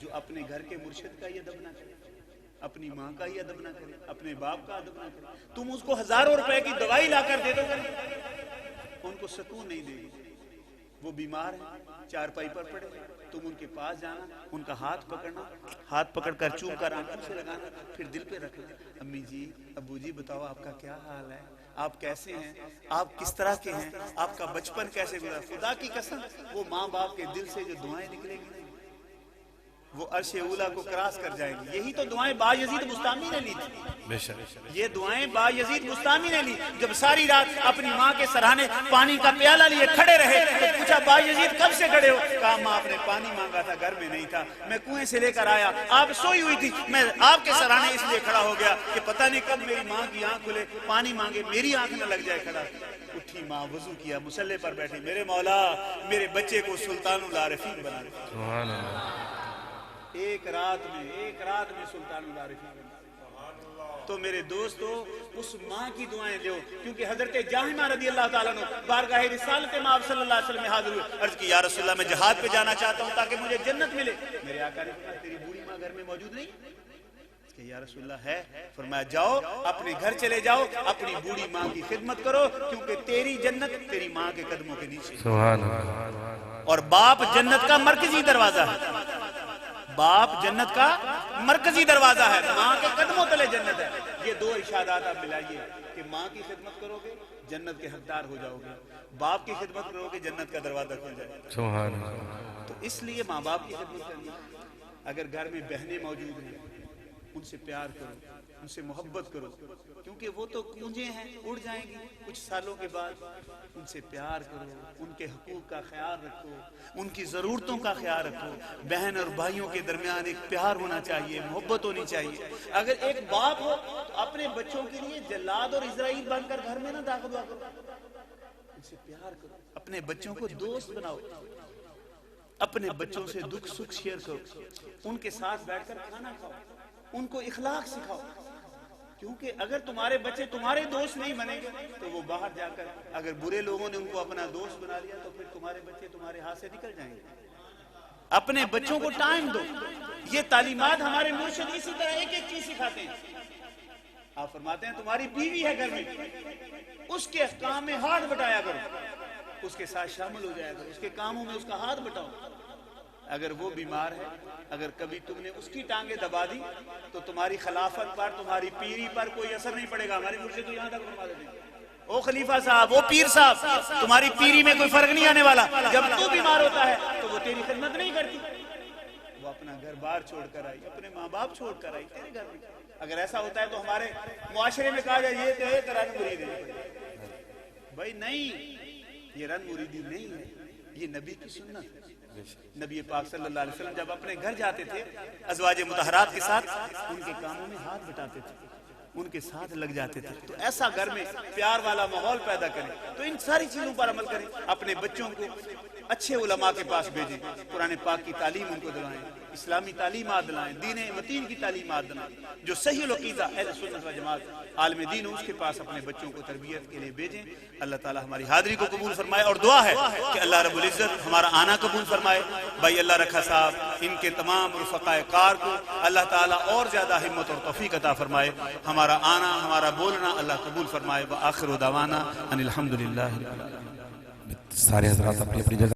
C: جو اپنے گھر کے مرشد کا ہی ادب نہ کرے، اپنی ماں کا ہی ادب نہ کرے، اپنے باپ کا ادب نہ کرے، تم اس کو ہزاروں روپے کی دوائی لا کر دے دو گے، ان کو سکون نہیں دے گی۔ وہ بیمار ہیں، چارپائی پر پڑے، تم ان کے پاس جانا، ان کا ہاتھ پکڑنا، ہاتھ پکڑ کر چوم کر آنکھوں سے لگانا، پھر دل پہ رکھنا، امی جی ابو جی بتاؤ آپ کا کیا حال ہے، آپ کیسے ہیں، آپ کس طرح کے ہیں، آپ کا بچپن کیسے گزرا۔ خدا کی قسم وہ ماں باپ کے دل سے جو دعائیں نکلیں گی وہ عرش اولا کو کراس کر جائیں گی۔ یہی تو دعائیں بایزید بستامی نے لی تھی، یہ دعائیں بایزید بستامی نے لی۔ جب ساری رات اپنی ماں کے سرہانے پانی کا پیالہ لیے کھڑے رہے تو پوچھا بایزید کب سے کھڑے ہو؟ کہا ماں آپ نے پانی مانگا تھا، گھر میں نہیں تھا، میں کنویں سے لے کر آیا، آپ سوئی ہوئی تھی، میں آپ کے سرہانے اس لیے کھڑا ہو گیا کہ پتہ نہیں کب میری ماں کی آنکھ کھلے، پانی مانگے، میری آنکھ نہ لگ جائے۔ کھڑا اٹھی ماں، وضو کیا، مصلے پر بیٹھی، میرے مولا میرے بچے کو سلطان العارفین بنا دے۔ سبحان اللہ۔ ایک رات میں سلطان العارفین۔ تو میرے دوستو اس ماں کی دعائیں لو، کیونکہ حضرت جاہمہ رضی اللہ تعالیٰ عنہ بارگاہ رسالت مآب صلی اللہ علیہ وسلم میں حاضر ہوئے، عرض کی یا رسول اللہ میں جہاد پہ جانا چاہتا ہوں تاکہ مجھے جنت ملے۔ میرے آقا نے فرمایا تیری بوڑھی ماں گھر میں موجود نہیں؟ کہ یا رسول اللہ ہے۔ فرمایا جاؤ اپنے گھر چلے جاؤ، اپنی بوڑھی ماں کی خدمت کرو، کیونکہ تیری جنت تیری ماں کے قدموں کے نیچے۔ سبحان اللہ۔ اور باپ جنت کا مرکزی دروازہ ہے، باپ جنت کا مرکزی دروازہ ہے، ماں کے قدموں تلے جنت ہے۔ یہ 2 ارشادات آپ ملائیے کہ ماں کی خدمت کرو گے جنت کے حقدار ہو جاؤ گے، باپ کی خدمت کرو گے جنت کا دروازہ کھل جائے گا۔ سبحان اللہ۔ تو اس لیے ماں باپ کی خدمت کرنی، اگر گھر میں بہنیں موجود ہیں ان سے پیار کرو، ان سے محبت کرو، کیونکہ وہ تو کونجیں ہیں، اڑ جائیں گی کچھ سالوں کے بعد۔ ان سے پیار کرو، ان کے حقوق کا خیال رکھو، ان کی ضرورتوں کا خیال رکھو۔ بہن اور بھائیوں کے درمیان ایک پیار ہونا چاہیے، محبت ہونی چاہیے۔ اگر ایک باپ ہو تو اپنے بچوں کے لیے جلاد اور اسرائیل بن کر گھر میں نہ داخل ہوا کرو۔ سے پیار کرو، اپنے بچوں کو دوست بناؤ، اپنے بچوں سے دکھ سکھ شیئر کرو، ان کے ساتھ بیٹھ کر کھانا کھاؤ، ان کو اخلاق سکھاؤ، کیونکہ اگر تمہارے بچے تمہارے دوست نہیں بنیں گے تو وہ باہر جا کر اگر برے لوگوں نے ان کو اپنا دوست بنا لیا تو پھر تمہارے بچے تمہارے ہاتھ سے نکل جائیں گے۔ اپنے بچوں کو ٹائم دو، یہ تعلیمات ہمارے مرشد اسی طرح ایک ایک چیز سکھاتے ہیں۔ آپ فرماتے ہیں تمہاری بیوی ہے گھر میں، اس کے احکام میں ہاتھ بٹایا کرو، اس کے ساتھ شامل ہو جایا کرو، اس کے کاموں میں اس کا ہاتھ بٹاؤ۔ اگر وہ بیمار ہے، اگر کبھی تم نے اس کی ٹانگیں دبا دی تو تمہاری خلافت پر، تمہاری پیری پر کوئی اثر نہیں پڑے گا۔ ہمارے مرشد تو یہاں تک فرما دیتے ہیں، او خلیفہ صاحب، او پیر صاحب، تمہاری پیری میں کوئی فرق نہیں آنے والا۔ جب تو بیمار ہوتا ہے تو وہ تیری خدمت نہیں کرتی، وہ اپنا گھر بار چھوڑ کر آئی، اپنے ماں باپ چھوڑ کر آئی تیرے گھر میں۔ اگر ایسا ہوتا ہے تو ہمارے معاشرے میں کہا جائے یہ تو ہے رن مرید ہے، بھائی نہیں، یہ رن مریدی نہیں ہے، یہ نبی کی سنت ہے۔ نبی پاک صلی اللہ علیہ وسلم جب اپنے گھر جاتے تھے ازواج مطہرات کے ساتھ، ان کے کاموں میں ہاتھ بٹاتے تھے، ان کے ساتھ لگ جاتے تھے۔ تو ایسا گھر میں پیار والا ماحول پیدا کریں، تو ان ساری چیزوں پر عمل کریں۔ اپنے بچوں کو اچھے علماء کے پاس بھیجیں، قرآن پاک کی تعلیم ان کو دلائیں، اسلامی تعلیمات دلائیں، دین متین کی تعلیمات دلائیں، جو صحیح العقیدہ اہل سنت و جماعت عالم دین ہو اس کے پاس اپنے بچوں کو تربیت کے لیے بھیجیں۔ اللہ تعالی ہماری حاضری کو قبول فرمائے، اور دعا ہے کہ اللہ رب العزت ہمارا آنا قبول فرمائے۔ بھائی اللہ رکھا صاحب، ان کے تمام رفقائے کار کو اللہ تعالی اور زیادہ ہمت اور توفیق عطا فرمائے، ہمارا آنا، ہمارا بولنا اللہ قبول فرمائے۔ وآخر دعوانا ان الحمدللہ۔
B: سارے حضرات اپنی اپنی جگہ